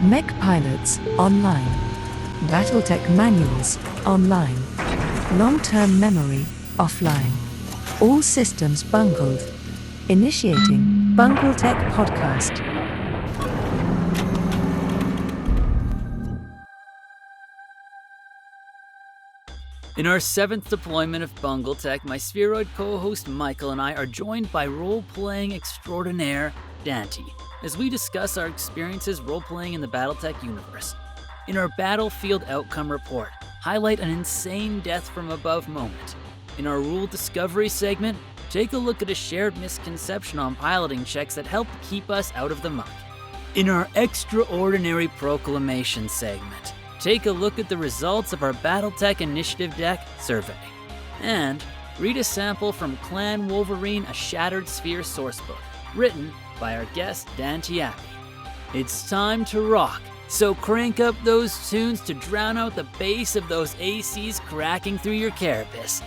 Mech pilots, online. BattleTech manuals, online. Long-term memory, offline. All systems bungled. Initiating BungleTech podcast. In our 7th deployment of BungleTech, my spheroid co-host Michael and I are joined by role-playing extraordinaire Dante, as we discuss our experiences role-playing in the BattleTech universe. In our Battlefield Outcome Report, highlight an insane death from above moment. In our Rule Discovery segment, take a look at a shared misconception on piloting checks that help keep us out of the muck. In our Extraordinary Proclamation segment, take a look at the results of our BattleTech Initiative Deck survey. And read a sample from Clan Wolverine, a Shattered Sphere Sourcebook, written by our guest Dante Abbey. It's time to rock, so crank up those tunes to drown out the bass of those ACs cracking through your carapace.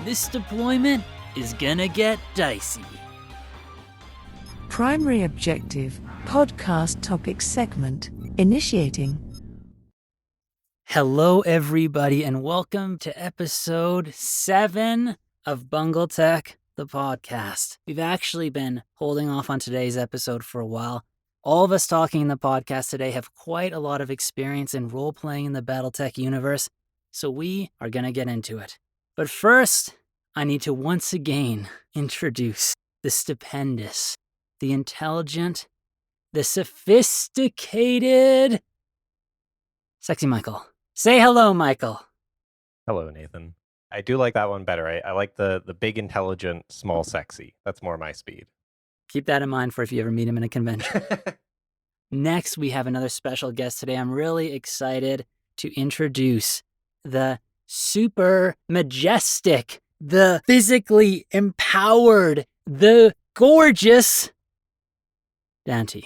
This deployment is gonna get dicey. Primary objective, podcast topic segment, initiating. Hello, everybody, and welcome to episode 7 of BungleTech, the podcast. We've actually been holding off on today's episode for a while. All of us talking in the podcast today have quite a lot of experience in role-playing in the BattleTech universe, so we are going to get into it. But first, I need to once again introduce the stupendous, the intelligent, the sophisticated, Sexy Michael. Say hello, Michael. Hello, Nathan. I do like that one better. I like the big, intelligent, small, sexy. That's more my speed. Keep that in mind for if you ever meet him in a convention. Next, we have another special guest today. I'm really excited to introduce the super majestic, the physically empowered, the gorgeous Dante.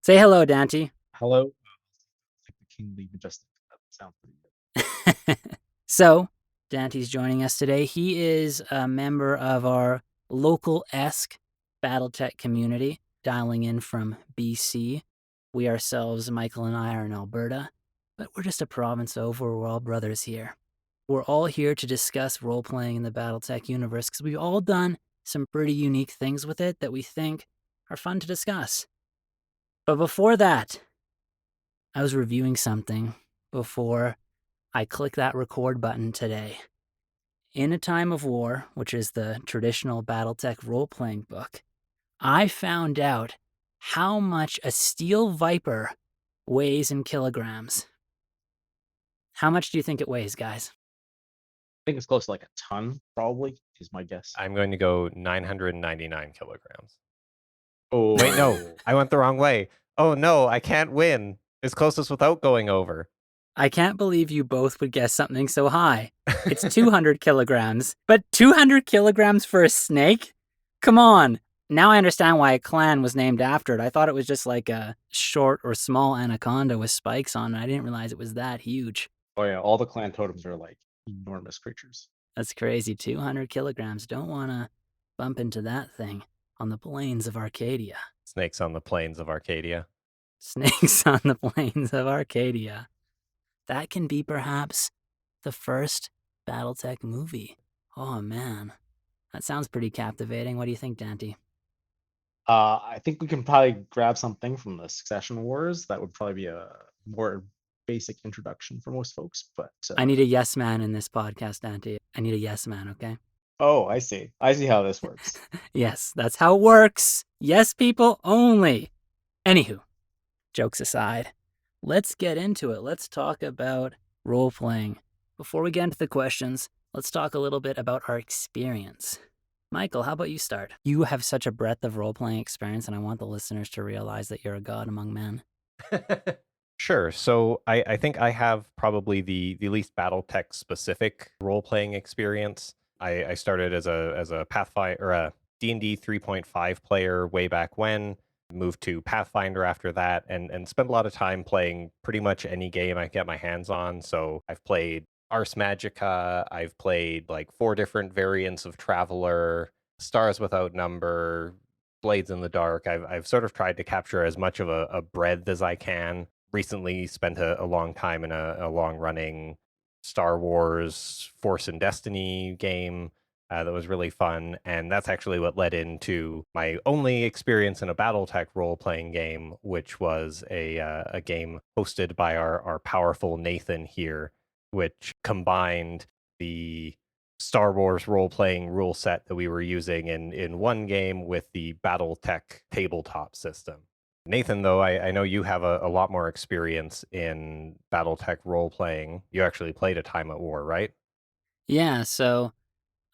Say hello, Dante. Hello. Like the kingly majestic. That sounds pretty good. So, Dante's joining us today. He is a member of our local-esque BattleTech community, dialing in from BC. We ourselves, Michael and I, are in Alberta, but we're just a province over. We're all brothers here. We're all here to discuss role-playing in the BattleTech universe because we've all done some pretty unique things with it that we think are fun to discuss. But before that, I was reviewing something before I clicked that record button today. In A Time of War, which is the traditional BattleTech role-playing book, I found out how much a steel viper weighs in kilograms. How much do you think it weighs, guys? I think it's close to like a ton, probably, is my guess. I'm going to go 999 kilograms. Oh, Wait, no. I went the wrong way. Oh, no. I can't win. It's closest without going over. I can't believe you both would guess something so high. It's 200 kilograms. But 200 kilograms for a snake? Come on. Now I understand why a clan was named after it. I thought it was just like a short or small anaconda with spikes on it. I didn't realize it was that huge. Oh yeah, all the clan totems are like enormous creatures. That's crazy. 200 kilograms. Don't want to bump into that thing on the plains of Arcadia. Snakes on the plains of Arcadia. Snakes on the plains of Arcadia. That can be perhaps the first BattleTech movie. Oh man, that sounds pretty captivating. What do you think, Dante? I think we can probably grab something from the Succession Wars. That would probably be a more basic introduction for most folks. But I need a yes man in this podcast, Dante. I need a yes man, okay? Oh, I see. I see how this works. Yes, that's how it works. Yes, people only. Anywho, jokes aside, let's get into it. Let's talk about role-playing. Before we get into the questions, let's talk a little bit about our experience. Michael, how about you start? You have such a breadth of role-playing experience, and I want the listeners to realize that you're a god among men. Sure. So I think I have probably the least BattleTech specific role-playing experience. I started as a Pathfinder or a D&D 3.5 player way back when. Moved to Pathfinder after that, and spent a lot of time playing pretty much any game I get my hands on. So I've played Ars Magica, I've played like 4 different variants of Traveler, Stars Without Number, Blades in the Dark. I've sort of tried to capture as much of a breadth as I can. recently spent a long time in a long-running Star Wars Force and Destiny game that was really fun, and that's actually what led into my only experience in a BattleTech role-playing game, which was a game hosted by our powerful Nathan here, which combined the Star Wars role-playing rule set that we were using in one game with the BattleTech tabletop system. Nathan, though, I know you have a lot more experience in BattleTech role-playing. You actually played A Time at War, right? Yeah, so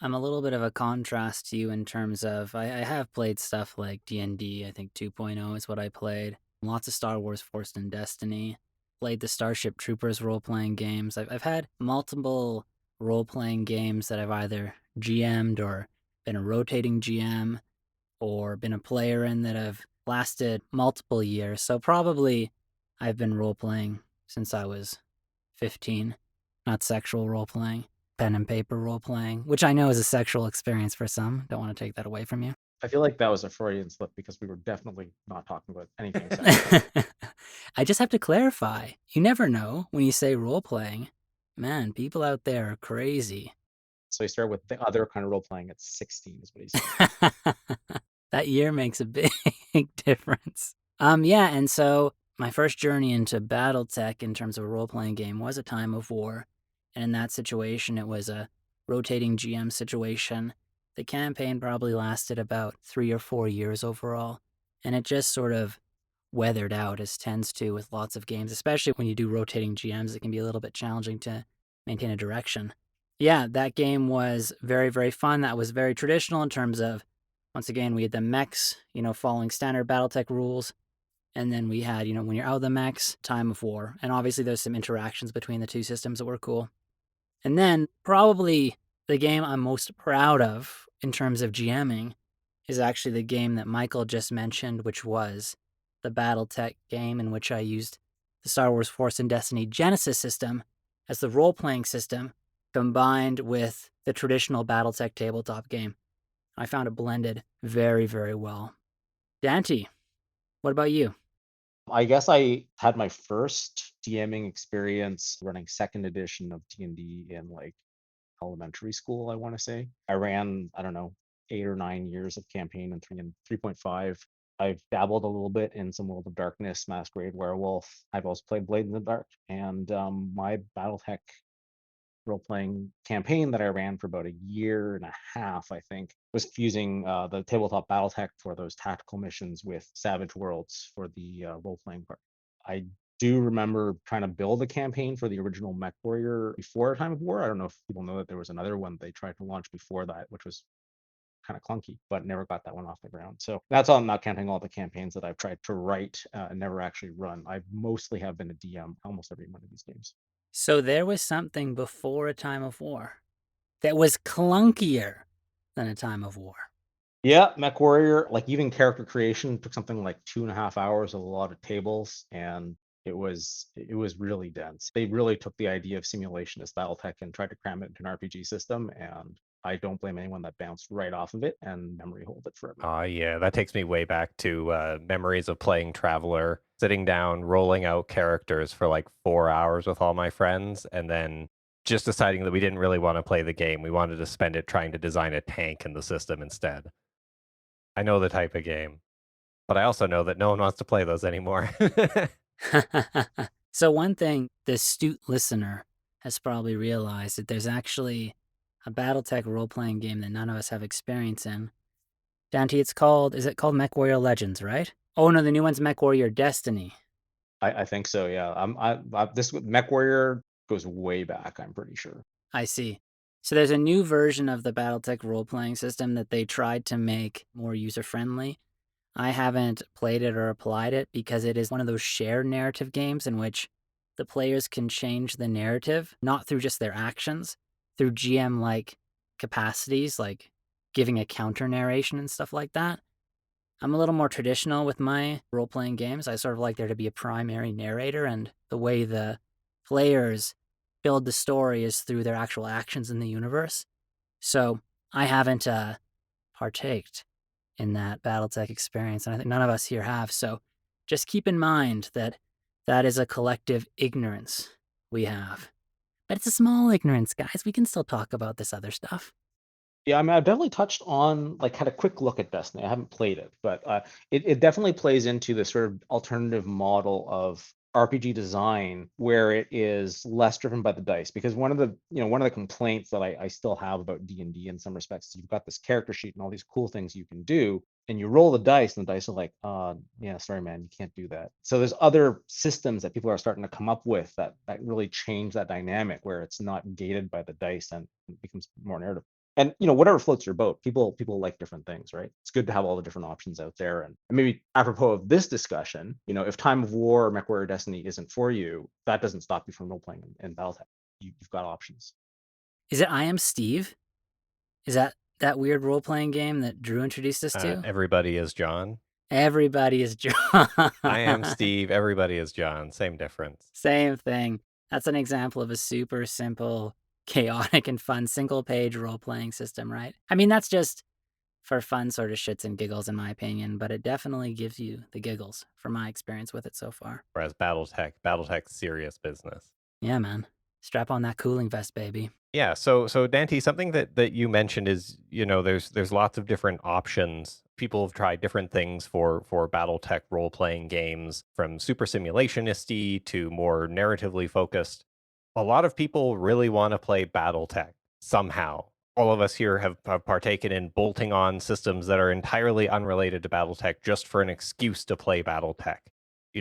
I'm a little bit of a contrast to you in terms of I have played stuff like D&D, I think 2.0 is what I played. Lots of Star Wars Force and Destiny. Played the Starship Troopers role-playing games. I've had multiple role-playing games that I've either GM'd or been a rotating GM or been a player in that have lasted multiple years. So probably I've been role-playing since I was 15, not sexual role-playing. Pen and paper role playing, which I know is a sexual experience for some. Don't want to take that away from you. I feel like that was a Freudian slip because we were definitely not talking about anything sexual. I just have to clarify. You never know when you say role playing. Man, people out there are crazy. So he started with the other kind of role playing at 16 is what he said. That year makes a big difference. Yeah, and so my first journey into BattleTech in terms of a role-playing game was A Time of War. And in that situation, it was a rotating GM situation. The campaign probably lasted about 3 or 4 years overall. And it just sort of weathered out, as tends to with lots of games, especially when you do rotating GMs. It can be a little bit challenging to maintain a direction. Yeah, that game was very, very fun. That was very traditional in terms of, once again, we had the mechs, following standard BattleTech rules. And then we had, when you're out of the mechs, Time of War. And obviously there's some interactions between the two systems that were cool. And then probably the game I'm most proud of in terms of GMing is actually the game that Michael just mentioned, which was the BattleTech game in which I used the Star Wars Force and Destiny Genesis system as the role-playing system combined with the traditional BattleTech tabletop game. I found it blended very, very well. Dante, what about you? I guess I had my first DMing experience running second edition of D&D in like elementary school, I want to say. I ran, I don't know, 8 or 9 years of campaign in 3.5. I've dabbled a little bit in some World of Darkness, Masquerade Werewolf. I've also played Blade in the Dark, and my BattleTech role-playing campaign that I ran for about a year and a half, I think, was fusing the tabletop BattleTech for those tactical missions with Savage Worlds for the role-playing part. I do remember trying to build a campaign for the original Mech Warrior before Time of War. I don't know if people know that there was another one they tried to launch before that, which was kind of clunky, but never got that one off the ground. So that's all, not counting all the campaigns that I've tried to write and never actually run. I mostly have been a DM almost every one of these games. So there was something before A Time of War that was clunkier than A Time of War. Yeah, Mech Warrior, like even character creation took something like 2.5 hours, a lot of tables, and it was really dense. They really took the idea of simulation as BattleTech and tried to cram it into an RPG system, and I don't blame anyone that bounced right off of it and memory hold it forever. Yeah, that takes me way back to memories of playing Traveler, sitting down, rolling out characters for like 4 hours with all my friends, and then just deciding that we didn't really want to play the game. We wanted to spend it trying to design a tank in the system instead. I know the type of game, but I also know that no one wants to play those anymore. So one thing the astute listener has probably realized that there's actually a BattleTech role-playing game that none of us have experience in. Dante, is it called Mech Warrior Legends, right? Oh no, the new one's Mech Warrior Destiny. I think so, yeah. This Mech Warrior goes way back, I'm pretty sure. I see. So there's a new version of the BattleTech role-playing system that they tried to make more user-friendly. I haven't played it or applied it because it is one of those shared narrative games in which the players can change the narrative, not through just their actions, through GM-like capacities, like giving a counter narration and stuff like that. I'm a little more traditional with my role-playing games. I sort of like there to be a primary narrator, and the way the players build the story is through their actual actions in the universe. So I haven't partaked in that BattleTech experience, and I think none of us here have. So just keep in mind that That is a collective ignorance we have. But it's a small ignorance, guys. We can still talk about this other stuff. Yeah, I mean, I've definitely touched on, like, had a quick look at Destiny. I haven't played it, but it definitely plays into the sort of alternative model of RPG design where it is less driven by the dice. Because one of the complaints that I still have about D&D in some respects is you've got this character sheet and all these cool things you can do, and you roll the dice, and the dice are like, yeah, sorry, man, you can't do that. So there's other systems that people are starting to come up with that really change that dynamic where it's not gated by the dice and it becomes more narrative. And whatever floats your boat. People like different things, right? It's good to have all the different options out there. And maybe apropos of this discussion, if Time of War or MechWarrior Destiny isn't for you, that doesn't stop you from role playing in BattleTech. You've got options. Is it I Am Steve? Is that weird role-playing game that Drew introduced us to? Everybody is John. Everybody is John. I am Steve. Everybody is John. Same difference. Same thing. That's an example of a super simple, chaotic, and fun single-page role-playing system, right? I mean, that's just for fun sort of shits and giggles, in my opinion, but it definitely gives you the giggles from my experience with it so far. Whereas BattleTech's serious business. Yeah, man. Strap on that cooling vest, baby. Yeah, so Dante, something that you mentioned is, there's lots of different options. People have tried different things for BattleTech role playing games, from super simulationisty to more narratively focused. A lot of people really want to play BattleTech somehow. All of us here have partaken in bolting on systems that are entirely unrelated to BattleTech just for an excuse to play BattleTech.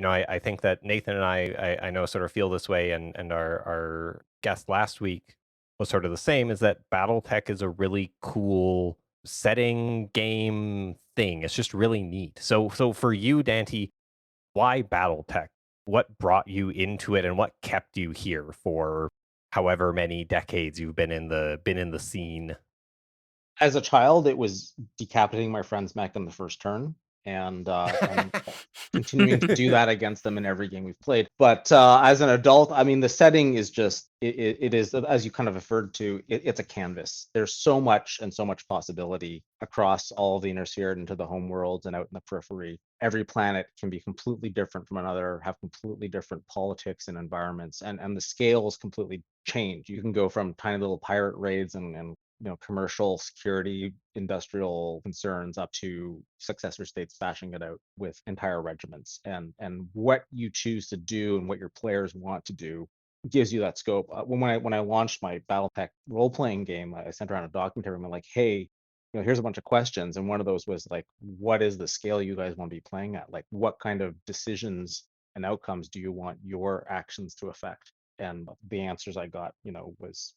I think that Nathan and I know sort of feel this way, and our guest last week was sort of the same, is that BattleTech is a really cool setting game thing. It's just really neat. So for you, Dante, why BattleTech? What brought you into it, and what kept you here for however many decades you've been in the scene? As a child, it was decapitating my friend's mech in the first turn, and continuing to do that against them in every game we've played. But as an adult, I mean, the setting is just it is, as you kind of referred to, it's a canvas. There's so much and so much possibility across all of the inner sphere and into the home worlds and out in the periphery. Every planet can be completely different from another, have completely different politics and environments, and the scales completely change. You can go from tiny little pirate raids and commercial security, industrial concerns, up to successor states bashing it out with entire regiments. And what you choose to do and what your players want to do gives you that scope. When I launched my BattleTech role playing game, I sent around a documentary. I'm like, hey, here's a bunch of questions, and one of those was like, what is the scale you guys want to be playing at? Like, what kind of decisions and outcomes do you want your actions to affect? And the answers I got, was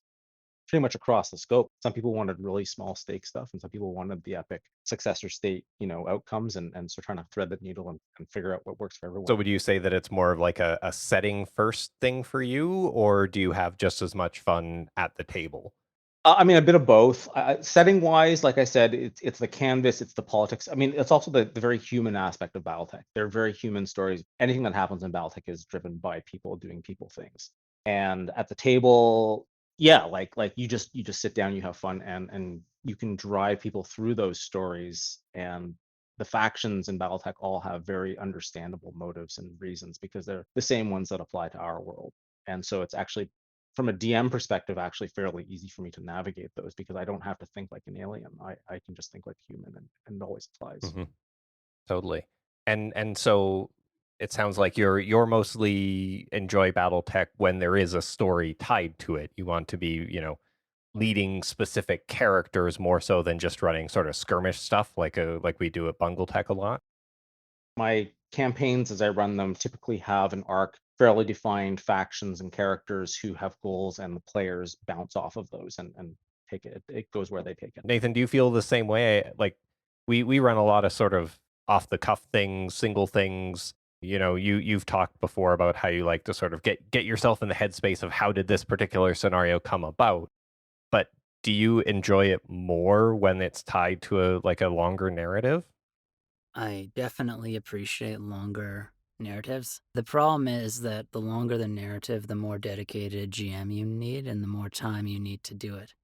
pretty much across the scope. Some people wanted really small stake stuff, and some people wanted the epic successor state, outcomes, and so trying to thread the needle and figure out what works for everyone. So would you say that it's more of like a setting first thing for you, or do you have just as much fun at the table? I mean, a bit of both. Setting wise, like I said, it's the canvas, it's the politics. I mean, it's also the very human aspect of BattleTech. They're very human stories. Anything that happens in BattleTech is driven by people doing people things. And at the table, yeah, like you just sit down, you have fun, and you can drive people through those stories. And the factions in BattleTech all have very understandable motives and reasons, because they're the same ones that apply to our world. And so it's actually, from a DM perspective, actually fairly easy for me to navigate those, because I don't have to think like an alien. I can just think like a human, and it always applies. Mhm. Totally. And so it sounds like you're mostly enjoy BattleTech when there is a story tied to it. You want to be, leading specific characters more so than just running sort of skirmish stuff like we do at BungleTech a lot. My campaigns, as I run them, typically have an arc, fairly defined factions and characters who have goals, and the players bounce off of those and take it. It goes where they take it. Nathan, do you feel the same way? Like we run a lot of sort of off the cuff things, single things. You've talked before about how you like to sort of get yourself in the headspace of how did this particular scenario come about. But do you enjoy it more when it's tied to a longer narrative? I definitely appreciate longer narratives. The problem is that the longer the narrative, the more dedicated GM you need and the more time you need to do it.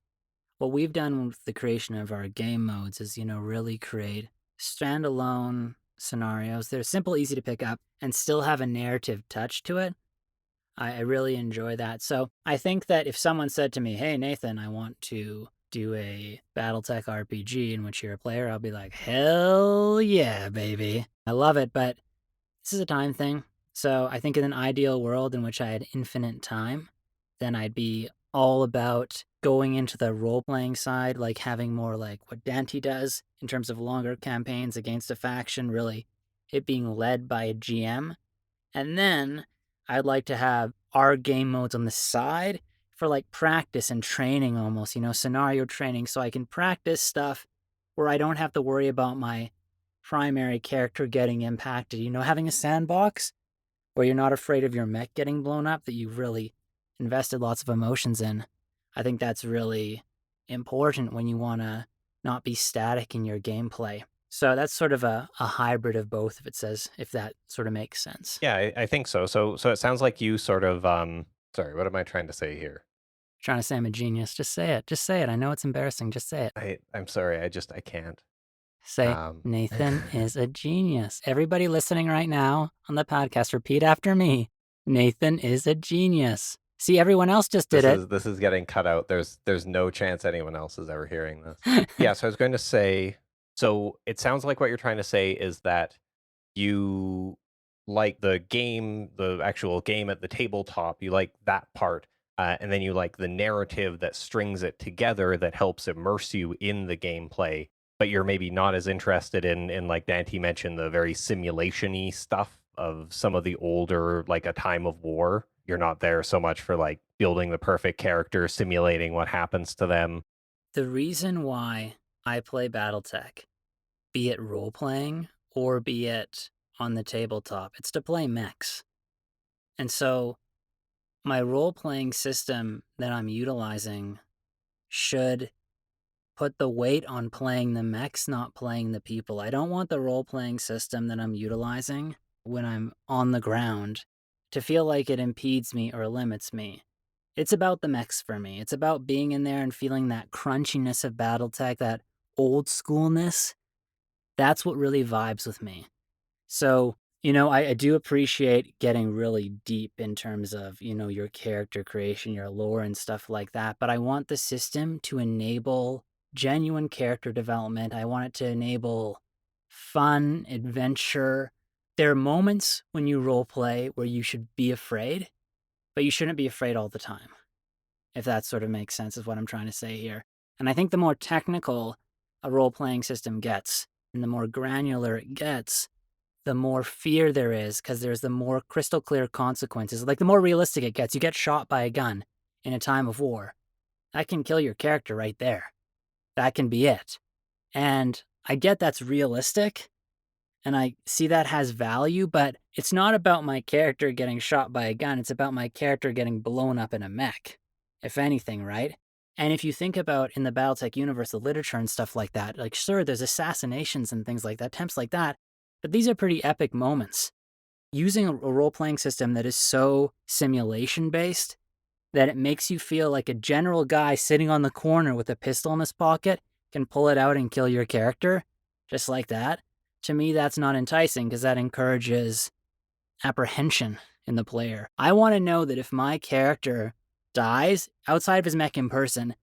What we've done with the creation of our game modes is, really create standalone scenarios. They're simple, easy to pick up, and still have a narrative touch to it. I really enjoy that. So I think that if someone said to me, hey, Nathan, I want to do a BattleTech RPG in which you're a player, I'll be like, hell yeah, baby. I love it, but this is a time thing. So I think in an ideal world in which I had infinite time, then I'd be all about going into the role-playing side, like having more like what Dante does in terms of longer campaigns against a faction, really it being led by a GM. And then I'd like to have our game modes on the side for like practice and training almost, scenario training, so I can practice stuff where I don't have to worry about my primary character getting impacted. Having a sandbox where you're not afraid of your mech getting blown up that you've really invested lots of emotions in. I think that's really important when you want to not be static in your gameplay. So that's sort of a hybrid of both, if that sort of makes sense. Yeah, I think so. So it sounds like you sort of sorry, what am I trying to say here? Trying to say I'm a genius. Just say it. Just say it. I know it's embarrassing. Just say it. I'm sorry, I can't. Say, Nathan is a genius. Everybody listening right now on the podcast, repeat after me. Nathan is a genius. See, everyone else just did it. This is getting cut out. There's no chance anyone else is ever hearing this. Yeah, so I was going to say, so it sounds like what you're trying to say is that you like the game, the actual game at the tabletop, you like that part, and then you like the narrative that strings it together that helps immerse you in the gameplay, but you're maybe not as interested in like Dante mentioned, the very simulation-y stuff of some of the older, like A Time of War. You're not there so much for like building the perfect character, simulating what happens to them. The reason why I play BattleTech, be it role-playing or be it on the tabletop, it's to play mechs. And so my role-playing system that I'm utilizing should put the weight on playing the mechs, not playing the people. I don't want the role-playing system that I'm utilizing when I'm on the ground to feel like it impedes me or limits me. It's about the mechs for me. It's about being in there and feeling that crunchiness of BattleTech, that old schoolness. That's what really vibes with me. So, I do appreciate getting really deep in terms of, your character creation, your lore and stuff like that. But I want the system to enable genuine character development. I want it to enable fun, adventure. There are moments when you role play where you should be afraid, but you shouldn't be afraid all the time. If that sort of makes sense, is what I'm trying to say here. And I think the more technical a role playing system gets and the more granular it gets, the more fear there is, because there's the more crystal clear consequences. Like the more realistic it gets, you get shot by a gun in A Time of War. That can kill your character right there. That can be it. And I get that's realistic, and I see that has value, but it's not about my character getting shot by a gun. It's about my character getting blown up in a mech, if anything, right? And if you think about in the BattleTech universe, the literature and stuff like that, like sure, there's assassinations and things like that, attempts like that, but these are pretty epic moments. Using a role-playing system that is so simulation-based that it makes you feel like a general guy sitting on the corner with a pistol in his pocket can pull it out and kill your character, just like that. To me, that's not enticing because that encourages apprehension in the player. I want to know that if my character dies outside of his mech in person,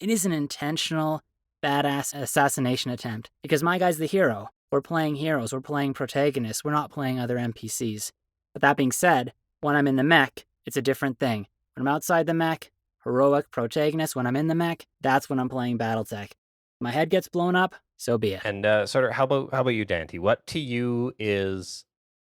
it is an intentional, badass assassination attempt because my guy's the hero. We're playing heroes, we're playing protagonists, we're not playing other NPCs. But that being said, when I'm in the mech, it's a different thing. When I'm outside the mech, heroic protagonist. When I'm in the mech, that's when I'm playing BattleTech. My head gets blown up, so be it. And sort of, how about you, Dante? What to you is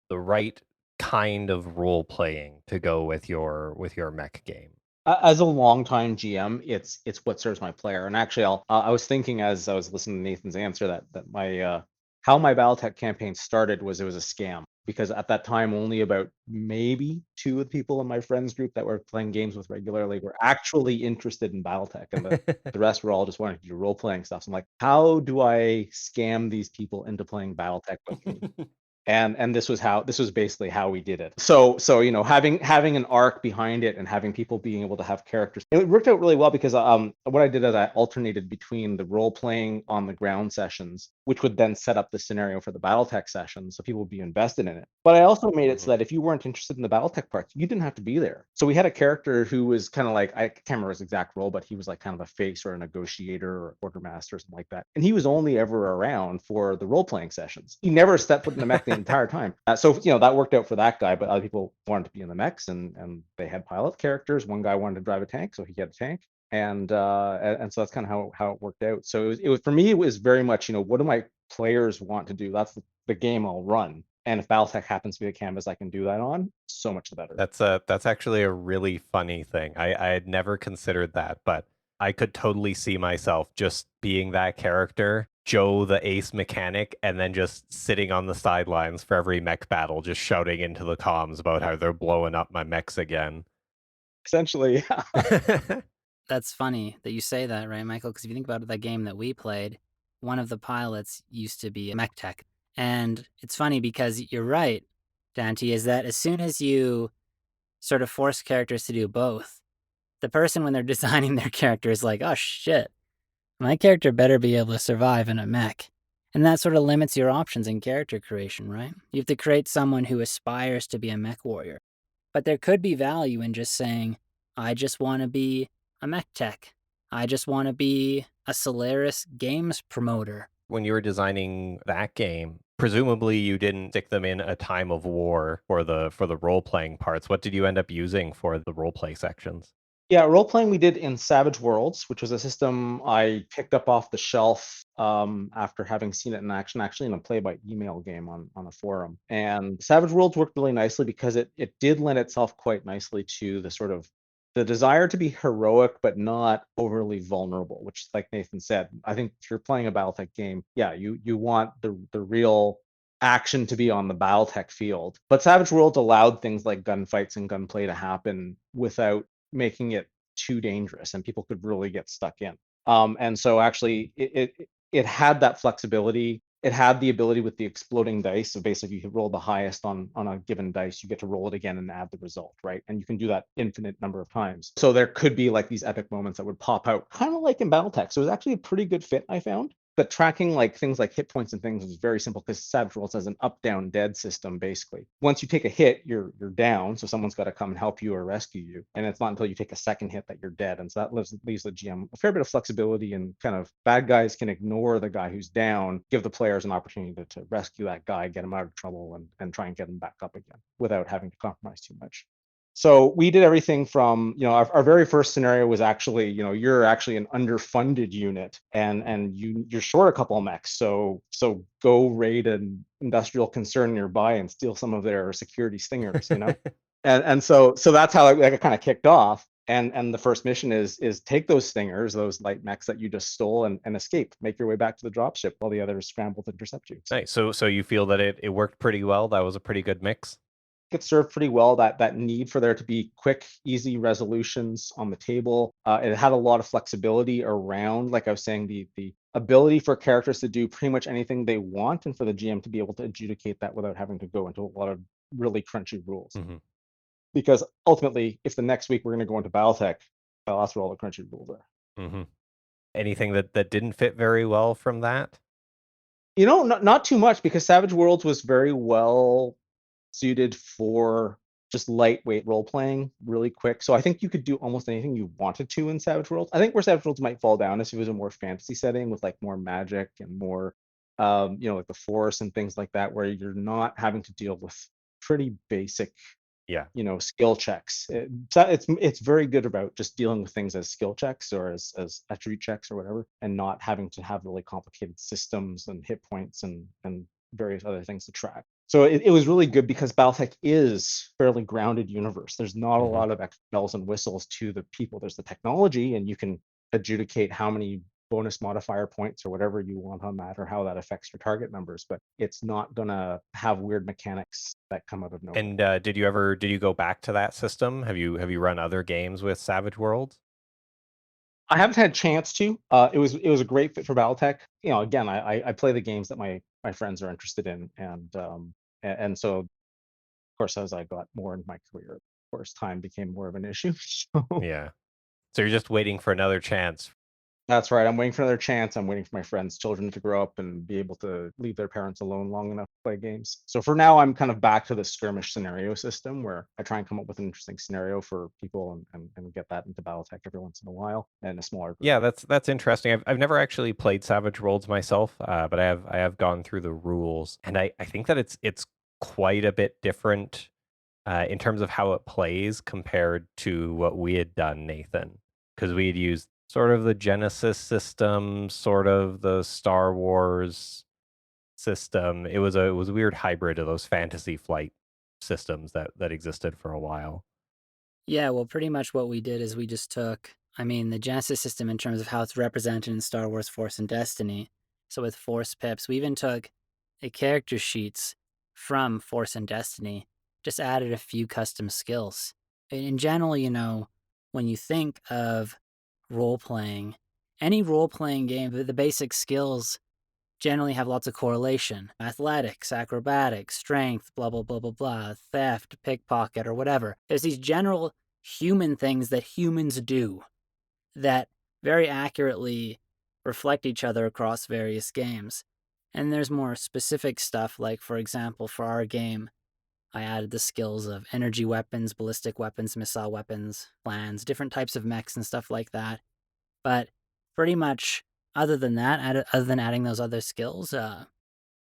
the right kind of role playing to go with your mech game? As a longtime GM, it's what serves my player. And actually, I was thinking as I was listening to Nathan's answer that my how my BattleTech campaign started was it was a scam because at that time only about maybe two of the people in my friends group that were playing games with regularly were actually interested in BattleTech, and the rest were all just wanting to do role playing stuff. So I'm like, how do I scam these people into playing BattleTech with me? And this was basically how we did it. So having an arc behind it and having people being able to have characters, it worked out really well because what I did is I alternated between the role playing on the ground sessions, which would then set up the scenario for the BattleTech sessions, so people would be invested in it. But I also made it so that if you weren't interested in the BattleTech parts, you didn't have to be there. So we had a character who was kind of like, I can't remember his exact role, but he was like kind of a face or a negotiator or quartermaster or something like that. And he was only ever around for the role playing sessions. He never stepped foot in the mech the entire time. So that worked out for that guy, but other people wanted to be in the mechs, and they had pilot characters. One guy wanted to drive a tank, so he had a tank. And so that's kind of how it worked out. So it was for me, it was very much, what do my players want to do? That's the game I'll run. And if BattleTech happens to be a canvas I can do that on, so much the better. That's actually a really funny thing. I had never considered that, but I could totally see myself just being that character, Joe the ace mechanic, and then just sitting on the sidelines for every mech battle, just shouting into the comms about how they're blowing up my mechs again. Essentially, yeah. That's funny that you say that, right, Michael? Because if you think about it, that game that we played, one of the pilots used to be a mech tech. And it's funny because you're right, Dante, is that as soon as you sort of force characters to do both, the person, when they're designing their character, is like, oh shit, my character better be able to survive in a mech. And that sort of limits your options in character creation, right? You have to create someone who aspires to be a mech warrior. But there could be value in just saying, I just want to be a mech tech. I just want to be a Solaris games promoter. When you were designing that game, presumably you didn't stick them in a time of war for the role-playing parts. What did you end up using for the role-play sections? Yeah, role playing we did in Savage Worlds, which was a system I picked up off the shelf after having seen it in action, actually in a play-by-email game on a forum. And Savage Worlds worked really nicely because it did lend itself quite nicely to the sort of the desire to be heroic but not overly vulnerable, which, like Nathan said, I think if you're playing a BattleTech game, yeah, you want the real action to be on the BattleTech field. But Savage Worlds allowed things like gunfights and gunplay to happen without making it too dangerous, and people could really get stuck in. And so actually it had that flexibility. It had the ability with the exploding dice. So basically you could roll the highest on a given dice, you get to roll it again and add the result, right? And you can do that infinite number of times. So there could be like these epic moments that would pop out, kind of like in BattleTech. So it was actually a pretty good fit, I found. But tracking like things like hit points and things is very simple because Savage Worlds has an up, down, dead system. Basically, once you take a hit, you're down, so someone's got to come and help you or rescue you. And it's not until you take a second hit that you're dead. And so that leaves the GM a fair bit of flexibility, and kind of bad guys can ignore the guy who's down, give the players an opportunity to rescue that guy, get him out of trouble, and try and get him back up again without having to compromise too much. So we did everything from, our very first scenario was actually, you're actually an underfunded unit and you're short a couple of mechs. So go raid an industrial concern nearby and steal some of their security stingers, and so that's how it kind of kicked off. And the first mission is take those stingers, those light mechs that you just stole, and escape, make your way back to the dropship while the others scramble to intercept you. Nice. So you feel that it worked pretty well? That was a pretty good mix? It served pretty well that need for there to be quick, easy resolutions on the table. It had a lot of flexibility around, like I was saying, the ability for characters to do pretty much anything they want, and for the GM to be able to adjudicate that without having to go into a lot of really crunchy rules. Mm-hmm. Because ultimately, if the next week we're going to go into BattleTech, well, that's where all the crunchy rules are. Mm-hmm. Anything that didn't fit very well from that? Not too much, because Savage Worlds was very well suited for just lightweight role playing, really quick. So I think you could do almost anything you wanted to in Savage Worlds. I think where Savage Worlds might fall down is if it was a more fantasy setting with like more magic and more, like the Force and things like that, where you're not having to deal with pretty basic, skill checks. It's very good about just dealing with things as skill checks or as attribute checks or whatever, and not having to have really complicated systems and hit points and various other things to track. So it was really good because BattleTech is fairly grounded universe. There's not a lot of extra bells and whistles to the people. There's the technology, and you can adjudicate how many bonus modifier points or whatever you want on that, or how that affects your target numbers. But it's not gonna have weird mechanics that come out of nowhere. And did you go back to that system? Have you run other games with Savage Worlds? I haven't had a chance to. It was a great fit for BattleTech. Again, I play the games that my friends are interested in, and And so, of course, as I got more in my career, of course, time became more of an issue. So Yeah. So you're just waiting for another chance. that's right. I'm waiting for another chance. I'm waiting for my friends' children to grow up and be able to leave their parents alone long enough to play games. So for now, I'm kind of back to the skirmish scenario system where I try and come up with an interesting scenario for people and get that into BattleTech every once in a while and a smaller group. Yeah, that's interesting. I've never actually played Savage Worlds myself, but I have gone through the rules, and I think that it's quite a bit different in terms of how it plays compared to what we had done, Nathan, because we had used sort of the Genesis system, sort of the Star Wars system. It was a weird hybrid of those Fantasy Flight systems that existed for a while. Yeah, well, pretty much what we did is we just took, I mean, the Genesis system in terms of how it's represented in Star Wars Force and Destiny. So with Force Pips, we even took the character sheets from Force and Destiny, just added a few custom skills. In general, when you think of role playing, any role playing game, the basic skills generally have lots of correlation. Athletics, acrobatics, strength, blah, blah, blah, blah, blah, theft, pickpocket, or whatever. There's these general human things that humans do that very accurately reflect each other across various games. And there's more specific stuff, like, for example, for our game, I added the skills of energy weapons, ballistic weapons, missile weapons, plans, different types of mechs and stuff like that. But pretty much, other than that, other than adding those other skills, I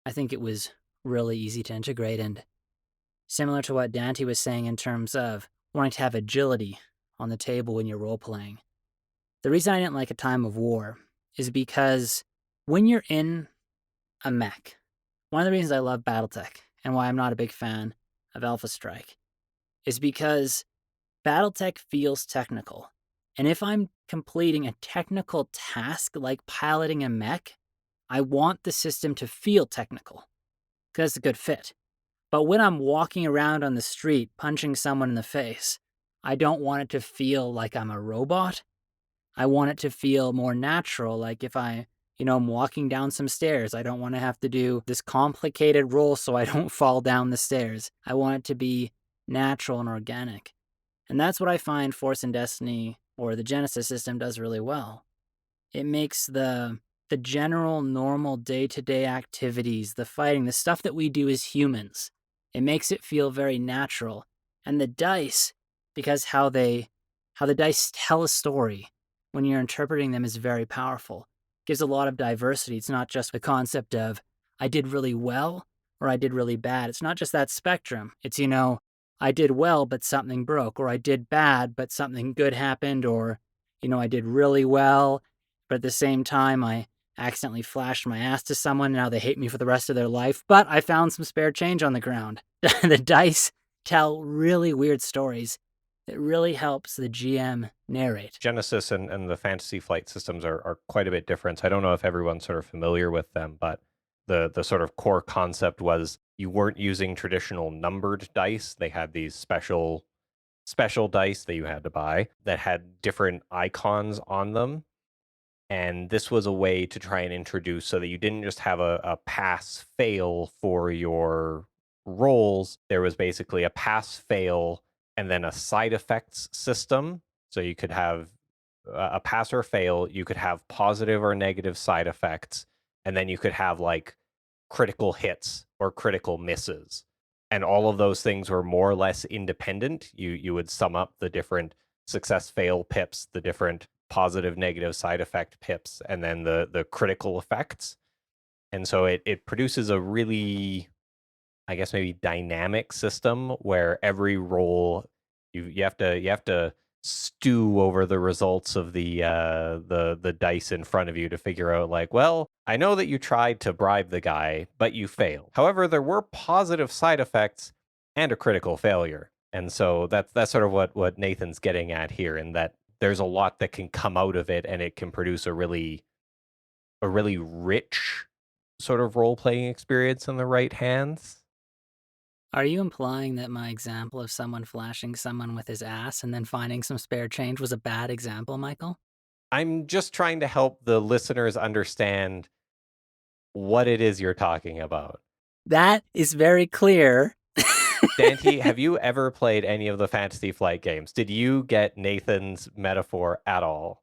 think it was really easy to integrate. And similar to what Dante was saying in terms of wanting to have agility on the table when you're role playing. The reason I didn't like A Time of War is because when you're in a mech, one of the reasons I love BattleTech and why I'm not a big fan of Alpha Strike is because BattleTech feels technical. And if I'm completing a technical task like piloting a mech, I want the system to feel technical because it's a good fit. But when I'm walking around on the street punching someone in the face, I don't want it to feel like I'm a robot. I want it to feel more natural, like if I'm walking down some stairs, I don't want to have to do this complicated roll so I don't fall down the stairs. I want it to be natural and organic. And that's what I find Force and Destiny or the Genesis system does really well. It makes the general normal day-to-day activities, the fighting, the stuff that we do as humans, it makes it feel very natural. And the dice, because how the dice tell a story when you're interpreting them is very powerful. Gives a lot of diversity. It's not just the concept of I did really well or I did really bad. It's not just that spectrum. It's, I did well, but something broke, or I did bad, but something good happened, or, I did really well, but at the same time, I accidentally flashed my ass to someone. Now they hate me for the rest of their life, but I found some spare change on the ground. The dice tell really weird stories. It really helps the GM narrate. Genesis and the Fantasy Flight systems are quite a bit different. So I don't know if everyone's sort of familiar with them, but the sort of core concept was you weren't using traditional numbered dice. They had these special dice that you had to buy that had different icons on them. And this was a way to try and introduce so that you didn't just have a pass fail for your rolls. There was basically a pass fail and then a side effects system. So you could have a pass or fail, you could have positive or negative side effects, and then you could have like critical hits or critical misses. And all of those things were more or less independent. You would sum up the different success fail pips, the different positive negative side effect pips, and then the critical effects. And so it produces a really, I guess, maybe dynamic system where every roll you have to stew over the results of the dice in front of you to figure out, like, well, I know that you tried to bribe the guy, but you failed. However, there were positive side effects and a critical failure. And so that's sort of what Nathan's getting at here, in that there's a lot that can come out of it, and it can produce a really rich sort of role playing experience in the right hands. Are you implying that my example of someone flashing someone with his ass and then finding some spare change was a bad example, Michael? I'm just trying to help the listeners understand what it is you're talking about. That is very clear. Dante, have you ever played any of the Fantasy Flight games? Did you get Nathan's metaphor at all?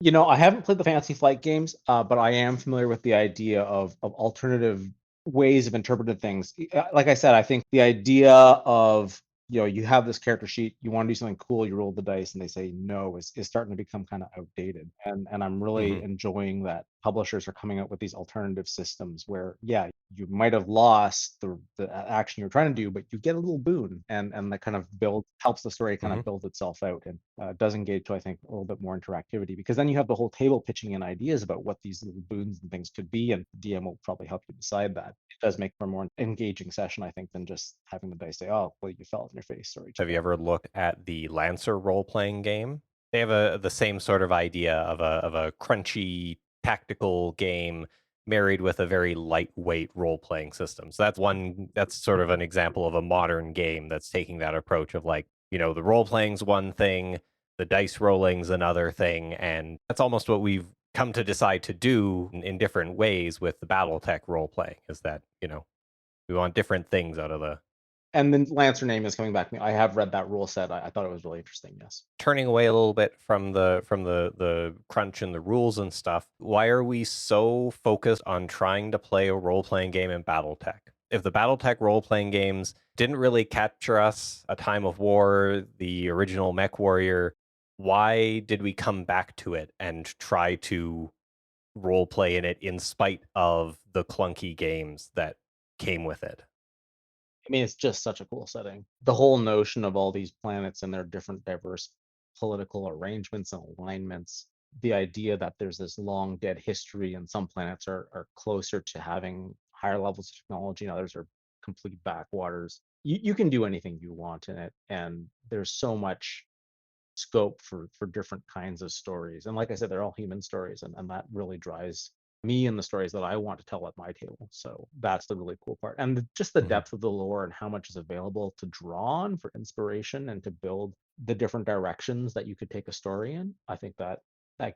I haven't played the Fantasy Flight games, but I am familiar with the idea of alternative ways of interpreting things. Like I said, I think the idea of you have this character sheet, you want to do something cool, you roll the dice, and they say no is starting to become kind of outdated. And I'm really enjoying that publishers are coming up with these alternative systems where, yeah, you might have lost the action you're trying to do, but you get a little boon, and that kind of helps the story kind of build itself out, and does engage to, I think, a little bit more interactivity, because then you have the whole table pitching in ideas about what these little boons and things could be, and the DM will probably help you decide that. It does make for a more engaging session, I think, than just having the dice say, "Oh, well, you fell in your face." Sorry. Have you ever looked at the Lancer role-playing game? They have the same sort of idea of a crunchy tactical game married with a very lightweight role-playing system. So that's sort of an example of a modern game that's taking that approach of like, the role-playing's one thing, the dice rolling's another thing, and that's almost what we've come to decide to do in different ways with the BattleTech role-playing, is that, we want different things out of the. And then Lancer name is coming back to me. I have read that rule set. I thought it was really interesting. Yes. Turning away a little bit from the crunch and the rules and stuff, why are we so focused on trying to play a role-playing game in BattleTech? If the BattleTech role-playing games didn't really capture us, A Time of War, the original Mech Warrior, why did we come back to it and try to role-play in it in spite of the clunky games that came with it? I mean, it's just such a cool setting. The whole notion of all these planets and their different diverse political arrangements and alignments, the idea that there's this long dead history and some planets are closer to having higher levels of technology and others are complete backwaters. You can do anything you want in it, and there's so much scope for different kinds of stories. And like I said, they're all human stories, and that really drives me and the stories that I want to tell at my table. So that's the really cool part. And just the depth of the lore and how much is available to draw on for inspiration and to build the different directions that you could take a story in. I think that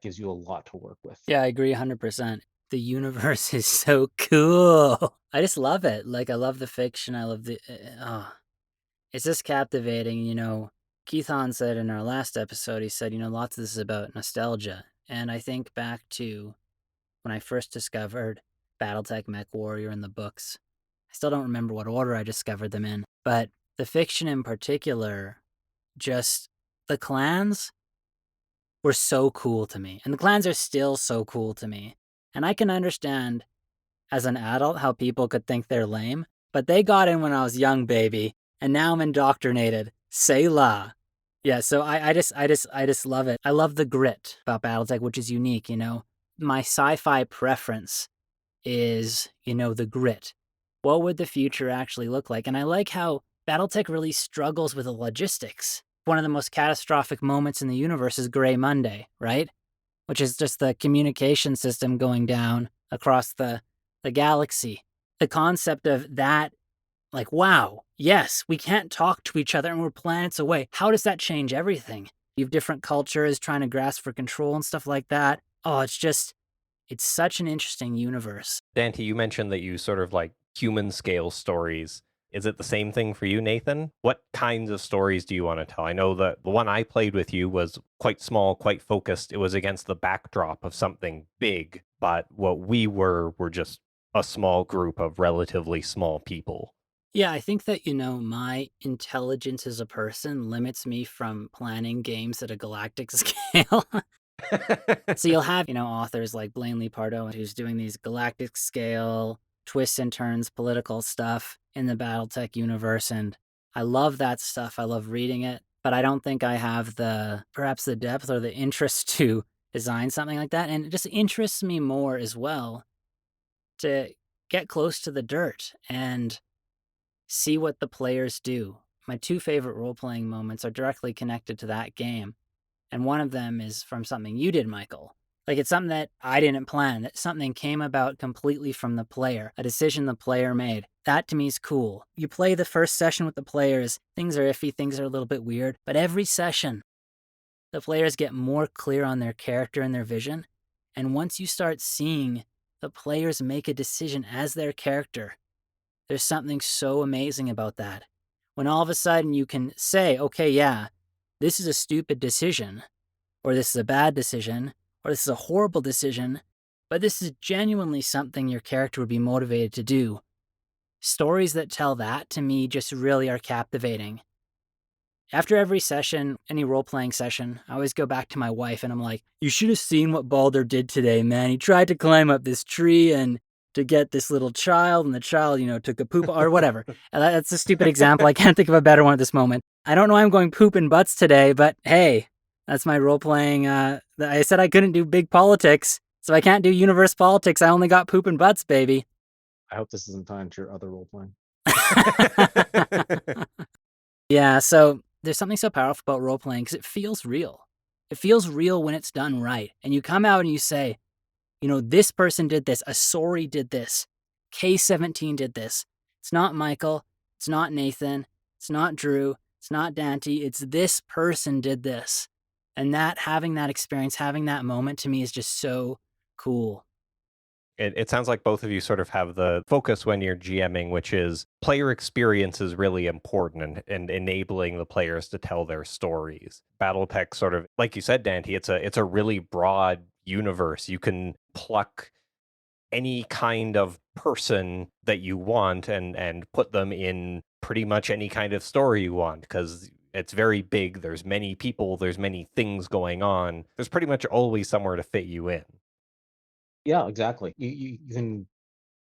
gives you a lot to work with. Yeah, I agree 100%. The universe is so cool. I just love it. Like, I love the fiction. I love it's just captivating. Keith Hahn said in our last episode, he said, lots of this is about nostalgia. And I think back to when I first discovered BattleTech Mech Warrior in the books. I still don't remember what order I discovered them in, but the fiction in particular, just the clans were so cool to me. And the clans are still so cool to me. And I can understand as an adult how people could think they're lame, but they got in when I was young, baby, and now I'm indoctrinated. Say la. Yeah, so I just love it. I love the grit about BattleTech, which is unique, My sci-fi preference is, the grit. What would the future actually look like? And I like how BattleTech really struggles with the logistics. One of the most catastrophic moments in the universe is Grey Monday, right? Which is just the communication system going down across the galaxy. The concept of that, like, wow, yes, we can't talk to each other and we're planets away. How does that change everything? You have different cultures trying to grasp for control and stuff like that. Oh, it's such an interesting universe. Dante, you mentioned that you sort of like human scale stories. Is it the same thing for you, Nathan? What kinds of stories do you want to tell? I know that the one I played with you was quite small, quite focused. It was against the backdrop of something big, but what we were just a small group of relatively small people. Yeah, I think that, my intelligence as a person limits me from planning games at a galactic scale. So you'll have, authors like Blaine Lee Pardoe, who's doing these galactic scale twists and turns political stuff in the BattleTech universe. And I love that stuff. I love reading it, but I don't think I have perhaps the depth or the interest to design something like that. And it just interests me more as well to get close to the dirt and see what the players do. My two favorite role-playing moments are directly connected to that game. And one of them is from something you did, Michael. Like, it's something that I didn't plan, that something came about completely from the player, a decision the player made. That to me is cool. You play the first session with the players, things are iffy, things are a little bit weird, but every session, the players get more clear on their character and their vision. And once you start seeing the players make a decision as their character, There's something so amazing about that. When all of a sudden you can say, okay, yeah, this is a stupid decision, or this is a bad decision, or this is a horrible decision, but this is genuinely something your character would be motivated to do. Stories that tell that, to me, just really are captivating. After every session, any role-playing session, I always go back to my wife and I'm like, you should have seen what Balder did today, man. He tried to climb up this tree and to get this little child, and the child, took a poop or whatever. That's a stupid example. I can't think of a better one at this moment. I don't know why I'm going poop and butts today, but hey, that's my role-playing. I said I couldn't do big politics, so I can't do universe politics. I only got poop and butts, baby. I hope this isn't tied to your other role playing. Yeah, so there's something so powerful about role-playing because it feels real. It feels real when it's done right. And you come out and you say, this person did this. Asori did this. K17 did this. It's not Michael. It's not Nathan. It's not Drew. It's not Dante. It's this person did this. And having that experience, having that moment, to me is just so cool. It sounds like both of you sort of have the focus when you're GMing, which is player experience is really important and enabling the players to tell their stories. BattleTech sort of, like you said, Dante, it's a really broad universe. You can pluck any kind of person that you want and put them in pretty much any kind of story you want, because it's very big. There's many people. There's many things going on. There's pretty much always somewhere to fit you in. Yeah, exactly. You can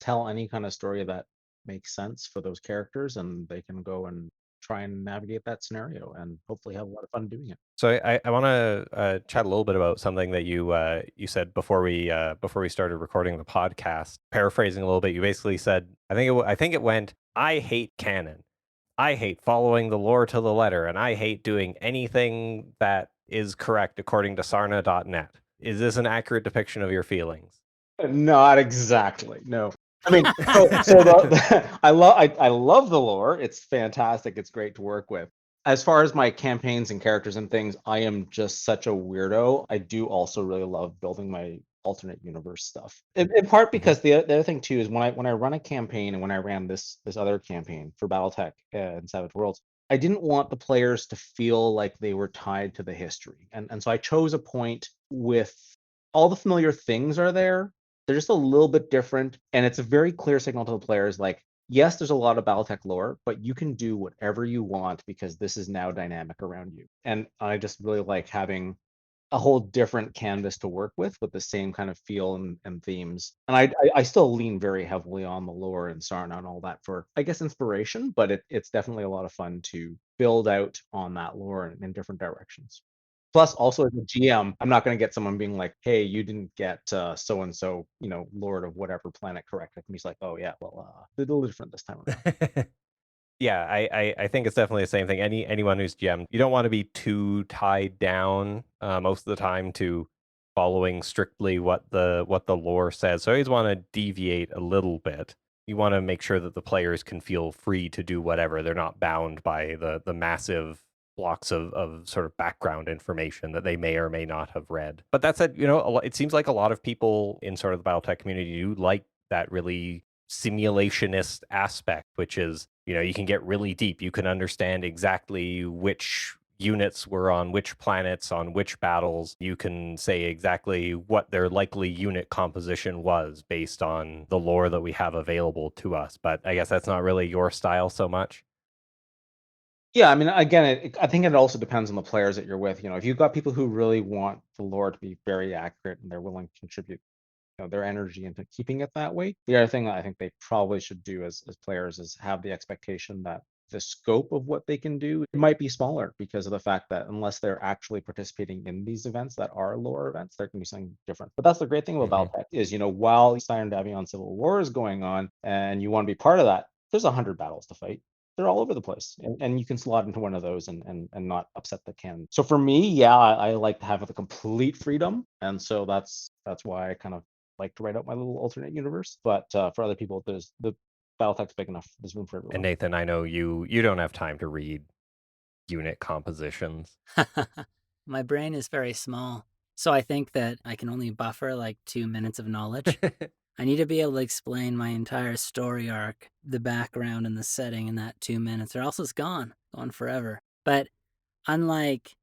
tell any kind of story that makes sense for those characters, and they can go and try and navigate that scenario and hopefully have a lot of fun doing it. So I want to chat a little bit about something that you said before we started recording the podcast. Paraphrasing a little bit, you basically said, I think it went, I hate canon. I hate following the lore to the letter, and I hate doing anything that is correct according to Sarna.net. Is this an accurate depiction of your feelings? Not exactly. No. I mean, I love the lore. It's fantastic. It's great to work with. As far as my campaigns and characters and things, I am just such a weirdo. I do also really love building my alternate universe stuff. In part because the other thing too is when I run a campaign, and when I ran this other campaign for BattleTech and Savage Worlds, I didn't want the players to feel like they were tied to the history. And so I chose a point with all the familiar things are there. They're just a little bit different, and it's a very clear signal to the players, like, yes, there's a lot of BattleTech lore, but you can do whatever you want because this is now dynamic around you. And I just really like having a whole different canvas to work with the same kind of feel and themes. And I still lean very heavily on the lore and Sarna and all that for, I guess, inspiration, but it's definitely a lot of fun to build out on that lore in different directions. Plus, also as a GM, I'm not going to get someone being like, "Hey, you didn't get so and so, Lord of whatever planet correct." Like, he's like, "Oh yeah, well, they're a little different this time around." Yeah, I think it's definitely the same thing. Anyone who's GM, you don't want to be too tied down most of the time to following strictly what the lore says. So you always want to deviate a little bit. You want to make sure that the players can feel free to do whatever. They're not bound by the massive blocks of sort of background information that they may or may not have read. But that said, it seems like a lot of people in sort of the BattleTech community do like that really simulationist aspect, which is, you can get really deep. You can understand exactly which units were on which planets, on which battles. You can say exactly what their likely unit composition was based on the lore that we have available to us. But I guess that's not really your style so much. Yeah, I mean, again, I think it also depends on the players that you're with. If you've got people who really want the lore to be very accurate and they're willing to contribute, their energy into keeping it that way. The other thing that I think they probably should do as players is have the expectation that the scope of what they can do might be smaller because of the fact that unless they're actually participating in these events that are lore events, there can be something different. But that's the great thing about that is, while Shattered Sphere Civil War is going on and you want to be part of that, there's 100 battles to fight. They're all over the place, and you can slot into one of those and not upset the canon. So for me, yeah, I like to have the complete freedom, and so that's why I kind of like to write out my little alternate universe. But for other people, there's the BattleTech's big enough. There's room for everyone. And Nathan, I know you don't have time to read unit compositions. My brain is very small, so I think that I can only buffer like 2 minutes of knowledge. I need to be able to explain my entire story arc, the background and the setting in that 2 minutes, or else it's gone forever. But unlike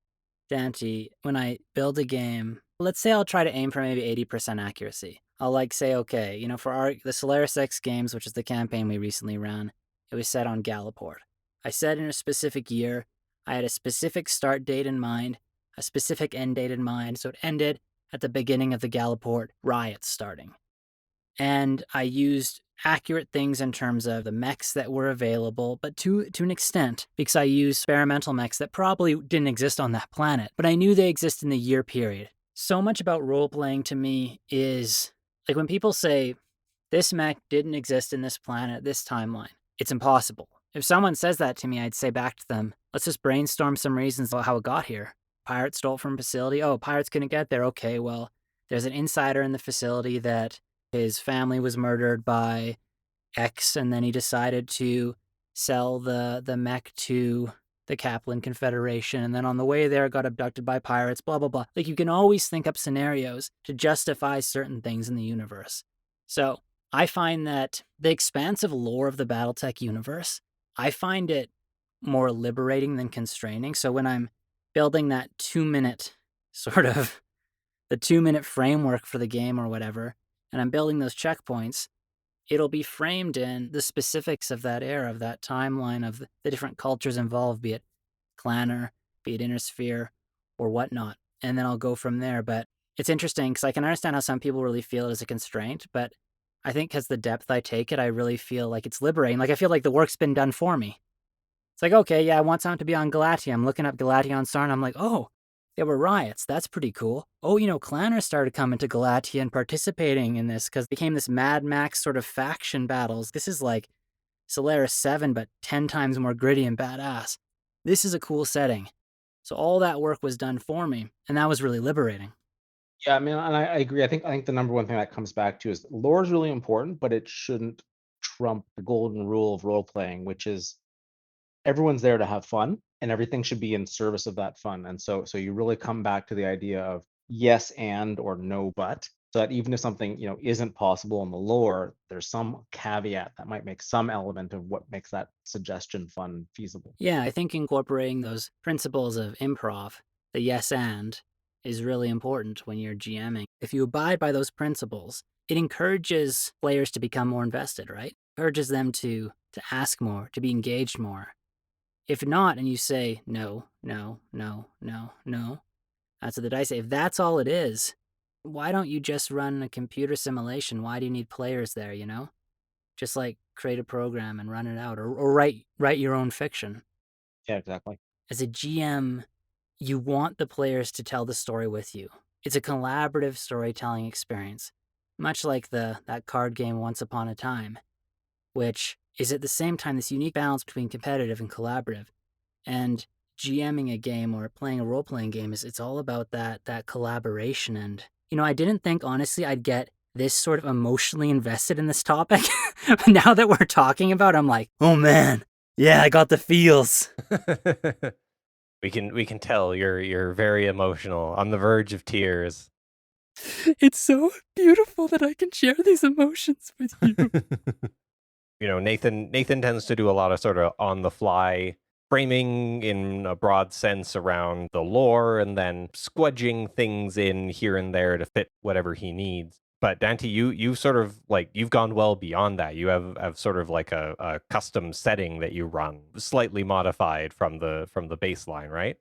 Dante, when I build a game, let's say I'll try to aim for maybe 80% accuracy. I'll say, okay, for the Solaris X games, which is the campaign we recently ran, it was set on Galliport. I set in a specific year. I had a specific start date in mind, a specific end date in mind, so it ended at the beginning of the Galliport riots starting. And I used accurate things in terms of the mechs that were available, but to an extent, because I used experimental mechs that probably didn't exist on that planet, but I knew they exist in the year period. So much about role-playing to me is, when people say, this mech didn't exist in this planet, this timeline, it's impossible. If someone says that to me, I'd say back to them, let's just brainstorm some reasons about how it got here. Pirates stole from a facility. Oh, pirates couldn't get there. Okay, well, there's an insider in the facility that his family was murdered by X, and then he decided to sell the mech to the Kaplan Confederation, and then on the way there got abducted by pirates, blah, blah, blah. You can always think up scenarios to justify certain things in the universe. So I find that the expansive lore of the BattleTech universe, I find it more liberating than constraining. So when I'm building that 2-minute the 2-minute framework for the game or whatever, and I'm building those checkpoints, it'll be framed in the specifics of that era, of that timeline, of the different cultures involved, be it Clanner, be it Inner Sphere, or whatnot. And then I'll go from there. But it's interesting because I can understand how some people really feel it as a constraint, but I think because the depth I take it, I really feel like it's liberating. I feel like the work's been done for me. It's okay, yeah, I want something to be on Galatia. I'm looking up Galation Star, and I'm oh, there were riots. That's pretty cool. Oh, Clanners started coming to Galatia and participating in this because it became this Mad Max sort of faction battles. This is like Solaris 7, but 10 times more gritty and badass. This is a cool setting. So all that work was done for me, and that was really liberating. Yeah, I mean, and I agree. I think the number one thing that comes back to is lore is really important, but it shouldn't trump the golden rule of role playing, which is everyone's there to have fun, and everything should be in service of that fun. And so you really come back to the idea of yes and or no but, so that even if something isn't possible in the lore, there's some caveat that might make some element of what makes that suggestion fun feasible. Yeah, I think incorporating those principles of improv, the yes and, is really important when you're GMing. If you abide by those principles, it encourages players to become more invested, right? Encourages them to ask more, to be engaged more. If not, and you say no, no, no, no, no, that's what the dice say. If that's all it is, why don't you just run a computer simulation? Why do you need players there, Just create a program and run it out, or write your own fiction. Yeah, exactly. As a GM, you want the players to tell the story with you. It's a collaborative storytelling experience, much like that card game Once Upon a Time, which is at the same time this unique balance between competitive and collaborative. And GMing a game or playing a role-playing game it's all about that collaboration. And I didn't think honestly I'd get this sort of emotionally invested in this topic. But now that we're talking about it, I'm oh man, yeah, I got the feels. We can tell you're very emotional, on the verge of tears. It's so beautiful that I can share these emotions with you. Nathan tends to do a lot of sort of on the fly framing in a broad sense around the lore, and then squudging things in here and there to fit whatever he needs. But Dante, you sort of you've gone well beyond that. You have sort of a custom setting that you run, slightly modified from the baseline, right?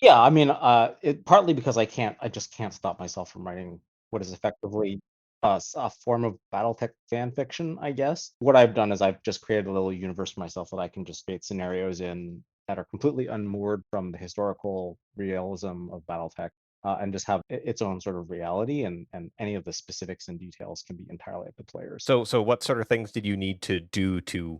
Yeah, I mean, it partly because I just can't stop myself from writing what is effectively a form of BattleTech fan fiction, I guess. What I've done is I've just created a little universe for myself that I can just create scenarios in that are completely unmoored from the historical realism of BattleTech, and just have its own sort of reality, and any of the specifics and details can be entirely up to players. So what sort of things did you need to do to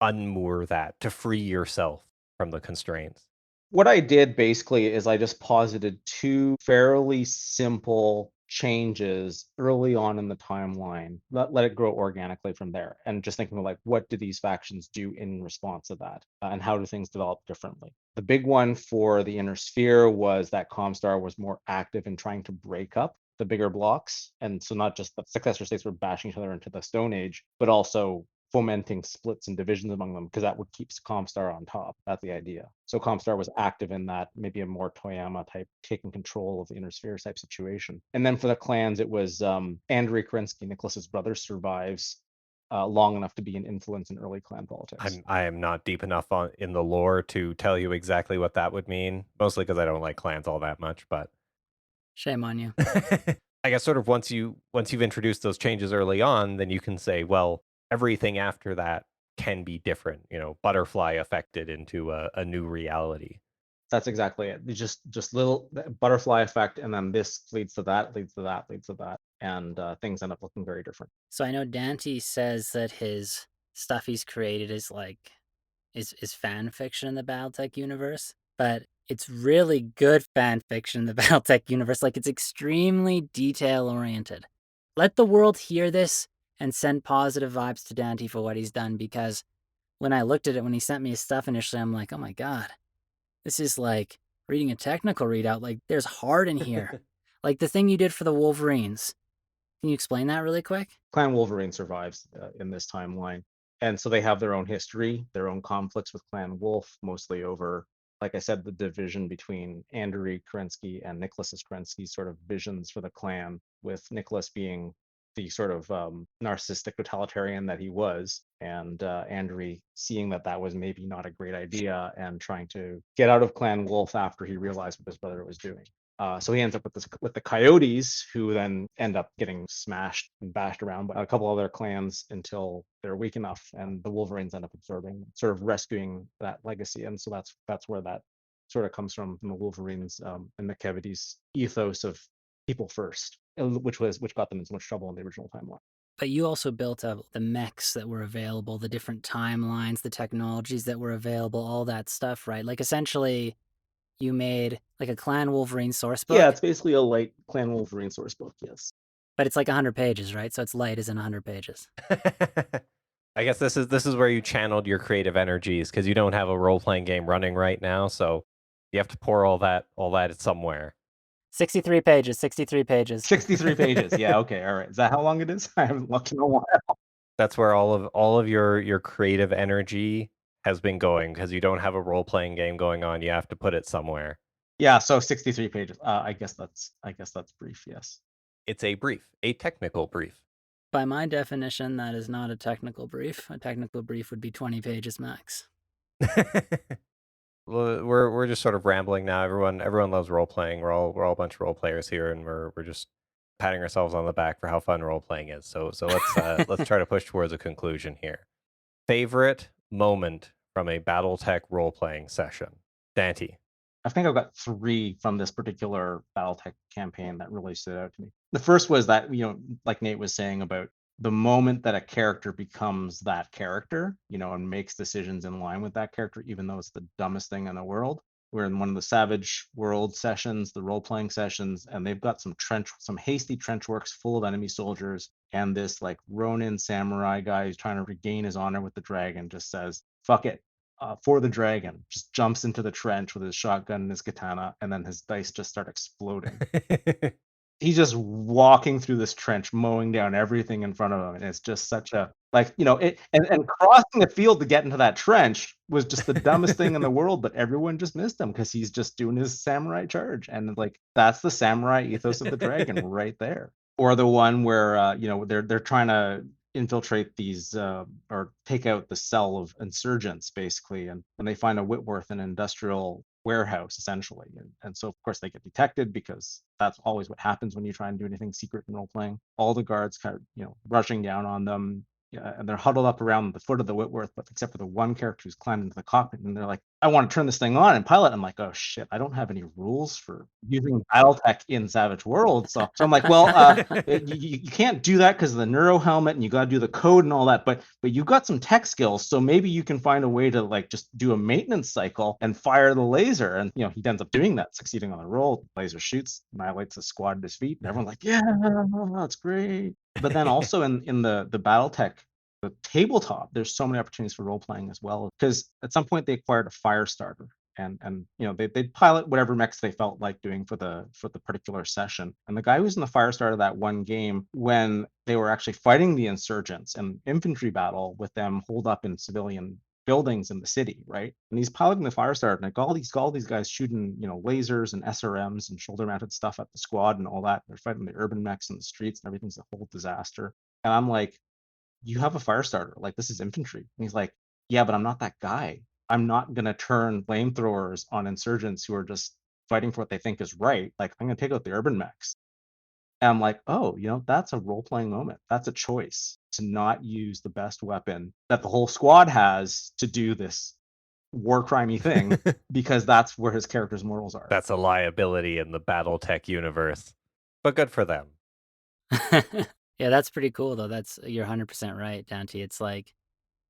unmoor that, to free yourself from the constraints? What I did basically is I just posited two fairly simple changes early on in the timeline. Let it grow organically from there. And just thinking what do these factions do in response to that? And how do things develop differently? The big one for the Inner Sphere was that Comstar was more active in trying to break up the bigger blocks. And so not just the successor states were bashing each other into the Stone Age, but also fomenting splits and divisions among them, because that would keep Comstar on top. That's the idea. So Comstar was active in that, maybe a more Toyama type, taking control of the inner sphere type situation. And then for the clans, it was Andrei Kerensky, Nicholas's brother, survives long enough to be an influence in early clan politics. I am not deep enough in the lore to tell you exactly what that would mean, mostly because I don't like clans all that much, but Shame on you. I guess sort of once you've introduced those changes early on, then you can say, well, everything after that can be different, butterfly affected into a new reality. That's exactly it. Just little butterfly effect, and then this leads to that, leads to that, leads to that, and things end up looking very different. So I know Dante says that his stuff he's created is fan fiction in the BattleTech universe, but it's really good fan fiction in the BattleTech universe. Like, it's extremely detail oriented. Let the world hear this and send positive vibes to Dante for what he's done, because when I looked at it, when he sent me his stuff initially, I'm like, oh my god, this is like reading a technical readout. Like, there's heart in here. Like the thing you did for the Wolverines. Can you explain that really quick? Clan Wolverine survives in this timeline, and so they have their own history, their own conflicts with Clan Wolf, mostly over, like I said, the division between Andrei Kerensky and Nicholas's Kerensky sort of visions for the clan, with Nicholas being the sort of narcissistic totalitarian that he was, and Andrei seeing that was maybe not a great idea and trying to get out of Clan Wolf after he realized what his brother was doing. So he ends up with the Coyotes, who then end up getting smashed and bashed around by a couple other clans until they're weak enough, and the Wolverines end up absorbing, sort of rescuing that legacy. And so that's where that sort of comes from the Wolverines and McKevity's ethos of people first, which got them in so much trouble in the original timeline. But you also built up the mechs that were available, the different timelines, the technologies that were available, all that stuff, right? Like, essentially, you made like a Clan Wolverine source book. Yeah, it's basically a light Clan Wolverine source book, yes. But it's like 100 pages, right? So it's light as in 100 pages. I guess this is where you channeled your creative energies, because you don't have a role-playing game running right now, so you have to pour all that somewhere. 63 pages, 63 pages. 63 pages. Yeah, okay, all right. Is that how long it is? I haven't looked in a while. That's where all of your creative energy has been going, because you don't have a role-playing game going on. You have to put it somewhere. Yeah, so 63 pages. I guess that's brief, yes. It's a brief, a technical brief. By my definition, that is not a technical brief. A technical brief would be 20 pages max. We're just sort of rambling now. Everyone loves role playing. We're all a bunch of role players here, and we're just patting ourselves on the back for how fun role playing is. So let's try to push towards a conclusion here. Favorite moment from a BattleTech role playing session, Dante. I think I've got 3 from this particular BattleTech campaign that really stood out to me. The first was that, like Nate was saying about the moment that a character becomes that character, and makes decisions in line with that character, even though it's the dumbest thing in the world. We're in one of the Savage World sessions, the role-playing sessions, and they've got some hasty trench works full of enemy soldiers, and this like Ronin samurai guy who's trying to regain his honor with the dragon just says, fuck it, for the dragon, just jumps into the trench with his shotgun and his katana, and then his dice just start exploding. He's just walking through this trench, mowing down everything in front of him, and it's just such a and crossing the field to get into that trench was just the dumbest thing in the world, but everyone just missed him because he's just doing his samurai charge, and like that's the samurai ethos of the dragon right there. Or the one where they're trying to infiltrate these or take out the cell of insurgents basically, and they find a Whitworth, an industrial warehouse essentially, and so of course they get detected, because that's always what happens when you try and do anything secret in role playing. All the guards kind of rushing down on them, and they're huddled up around the foot of the Whitworth, but except for the one character who's climbed into the cockpit, and they're like, I want to turn this thing on and pilot. I'm like, oh shit, I don't have any rules for using BattleTech in Savage World. So I'm like, well, you can't do that because of the neuro helmet, and you got to do the code and all that. But you got some tech skills, so maybe you can find a way to like just do a maintenance cycle and fire the laser. And he ends up doing that, succeeding on the roll. Laser shoots, annihilates the squad at his feet, and everyone's like, yeah, that's great. But then also in the BattleTech, the tabletop, there's so many opportunities for role playing as well, because at some point they acquired a fire starter, and they'd pilot whatever mechs they felt like doing for the particular session. And the guy who's in the Firestarter that one game, when they were actually fighting the insurgents and infantry battle with them holed up in civilian buildings in the city, right? And he's piloting the Firestarter, and like all these guys shooting, lasers and SRMs and shoulder mounted stuff at the squad and all that. They're fighting the urban mechs in the streets, and everything's a whole disaster. And I'm like, you have a Firestarter, like this is infantry. And he's like, yeah, but I'm not that guy. I'm not gonna turn flamethrowers on insurgents who are just fighting for what they think is right. Like, I'm gonna take out the urban mechs. And I'm like, oh, that's a role-playing moment. That's a choice to not use the best weapon that the whole squad has to do this war crimey thing, because that's where his character's morals are. That's a liability in the BattleTech universe, but good for them. Yeah, that's pretty cool though. You're 100% right, Dante. It's like,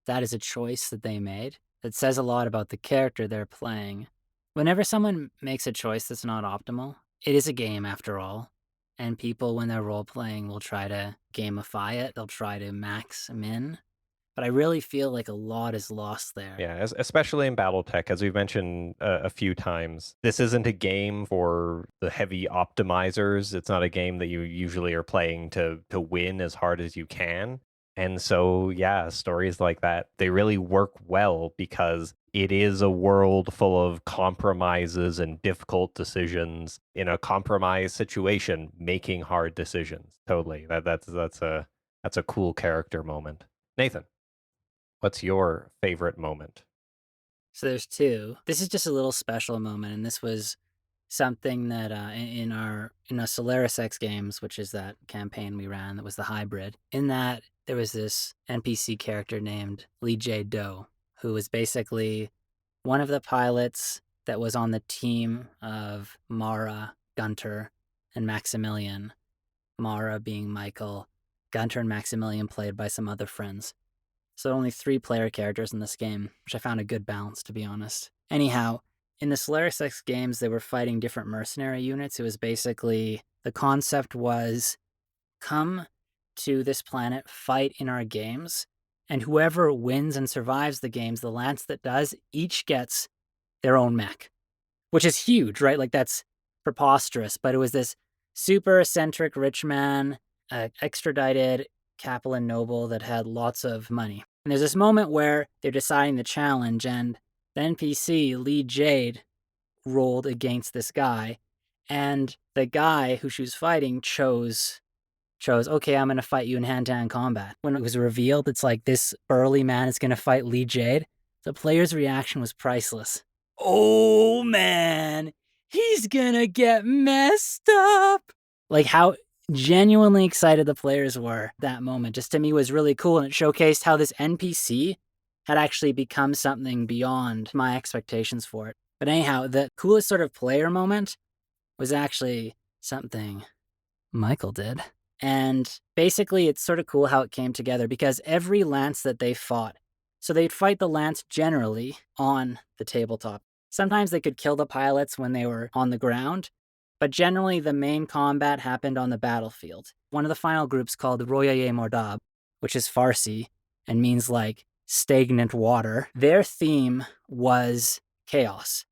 that is a choice that they made. That says a lot about the character they're playing. Whenever someone makes a choice that's not optimal, it is a game after all. And people, when they're role-playing, will try to gamify it. They'll try to max min. But I really feel like a lot is lost there. Yeah, especially in BattleTech, as we've mentioned a few times. This isn't a game for the heavy optimizers. It's not a game that you usually are playing to win as hard as you can. And so, yeah, stories like that, they really work well because it is a world full of compromises and difficult decisions. In a compromised situation, making hard decisions. Totally. That's a cool character moment. Nathan, what's your favorite moment? So there's two. This is just a little special moment, and this was something that in our Solaris X games, which is that campaign we ran that was the hybrid, in that there was this NPC character named Lee J. Doe, who was basically one of the pilots that was on the team of Mara, Gunter, and Maximilian. Mara being Michael, Gunter and Maximilian played by some other friends. So only 3 player characters in this game, which I found a good balance, to be honest. Anyhow, in the Solaris X games, they were fighting different mercenary units. It was basically, the concept was, come to this planet, fight in our games, and whoever wins and survives the games, the lance that does, each gets their own mech. Which is huge, right? Like, that's preposterous, but it was this super eccentric rich man, extradited Capellan noble that had lots of money. And there's this moment where they're deciding the challenge, and the NPC, Lee Jade, rolled against this guy, and the guy who she was fighting chose, okay, I'm going to fight you in hand-to-hand combat. When it was revealed, it's like, this burly man is going to fight Lee Jade, the player's reaction was priceless. Oh man, he's gonna get messed up. Like, how genuinely excited the players were that moment, just to me was really cool, and it showcased how this NPC had actually become something beyond my expectations for it. But anyhow, the coolest sort of player moment was actually something Michael did. And basically, it's sort of cool how it came together, because every lance that they fought, so they'd fight the lance generally on the tabletop. Sometimes they could kill the pilots when they were on the ground, but generally the main combat happened on the battlefield. One of the final groups, called Royaye Mordab, which is Farsi and means like stagnant water, their theme was chaos.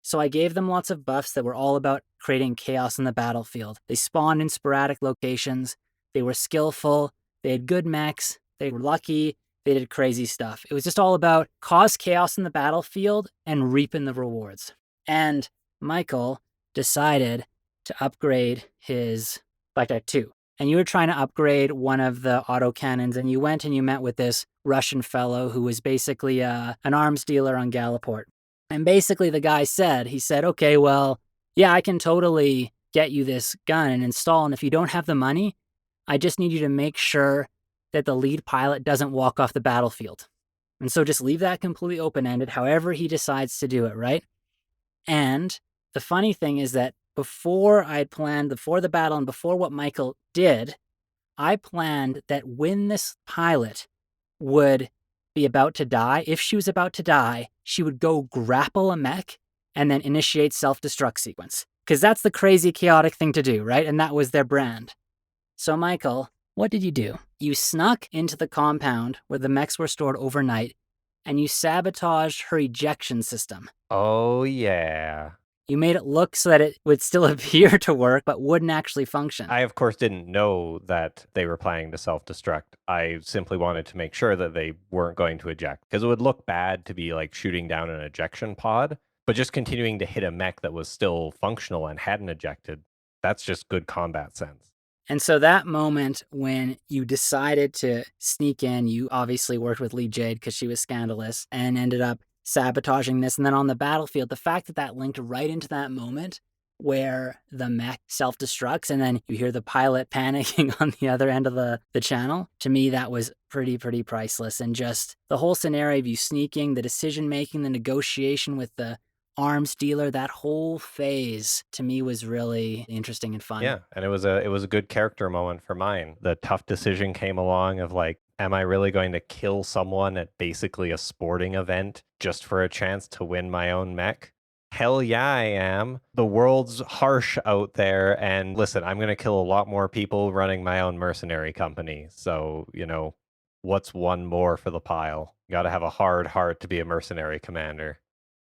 So I gave them lots of buffs that were all about creating chaos in the battlefield. They spawned in sporadic locations, they were skillful, they had good mechs, they were lucky, they did crazy stuff. It was just all about cause chaos in the battlefield and reaping the rewards. And Michael decided to upgrade his BungleTech 2. And you were trying to upgrade one of the autocannons, and you went and you met with this Russian fellow who was basically an arms dealer on Galaport. And basically the guy said, okay, well, yeah, I can totally get you this gun and install, and if you don't have the money, I just need you to make sure that the lead pilot doesn't walk off the battlefield. And so just leave that completely open-ended, however he decides to do it, right? And the funny thing is that before the battle and before what Michael did, I planned that when this pilot would be about to die, if she was about to die, she would go grapple a mech and then initiate self-destruct sequence. Because that's the crazy, chaotic thing to do, right? And that was their brand. So Michael, what did you do? You snuck into the compound where the mechs were stored overnight, and you sabotaged her ejection system. Oh, yeah. You made it look so that it would still appear to work, but wouldn't actually function. I, of course, didn't know that they were planning to self-destruct. I simply wanted to make sure that they weren't going to eject, because it would look bad to be like shooting down an ejection pod, but just continuing to hit a mech that was still functional and hadn't ejected. That's just good combat sense. And so that moment when you decided to sneak in, you obviously worked with Lee Jade because she was scandalous and ended up sabotaging this. And then on the battlefield, the fact that that linked right into that moment where the mech self-destructs and then you hear the pilot panicking on the other end of the channel, to me, that was pretty priceless. And just the whole scenario of you sneaking, the decision-making, the negotiation with the arms dealer, that whole phase to me was really interesting and fun. Yeah, and it was a good character moment for mine. The tough decision came along of like, am I really going to kill someone at basically a sporting event just for a chance to win my own mech? Hell yeah, I am. The world's harsh out there, and listen, I'm going to kill a lot more people running my own mercenary company. So, what's one more for the pile? You got to have a hard heart to be a mercenary commander.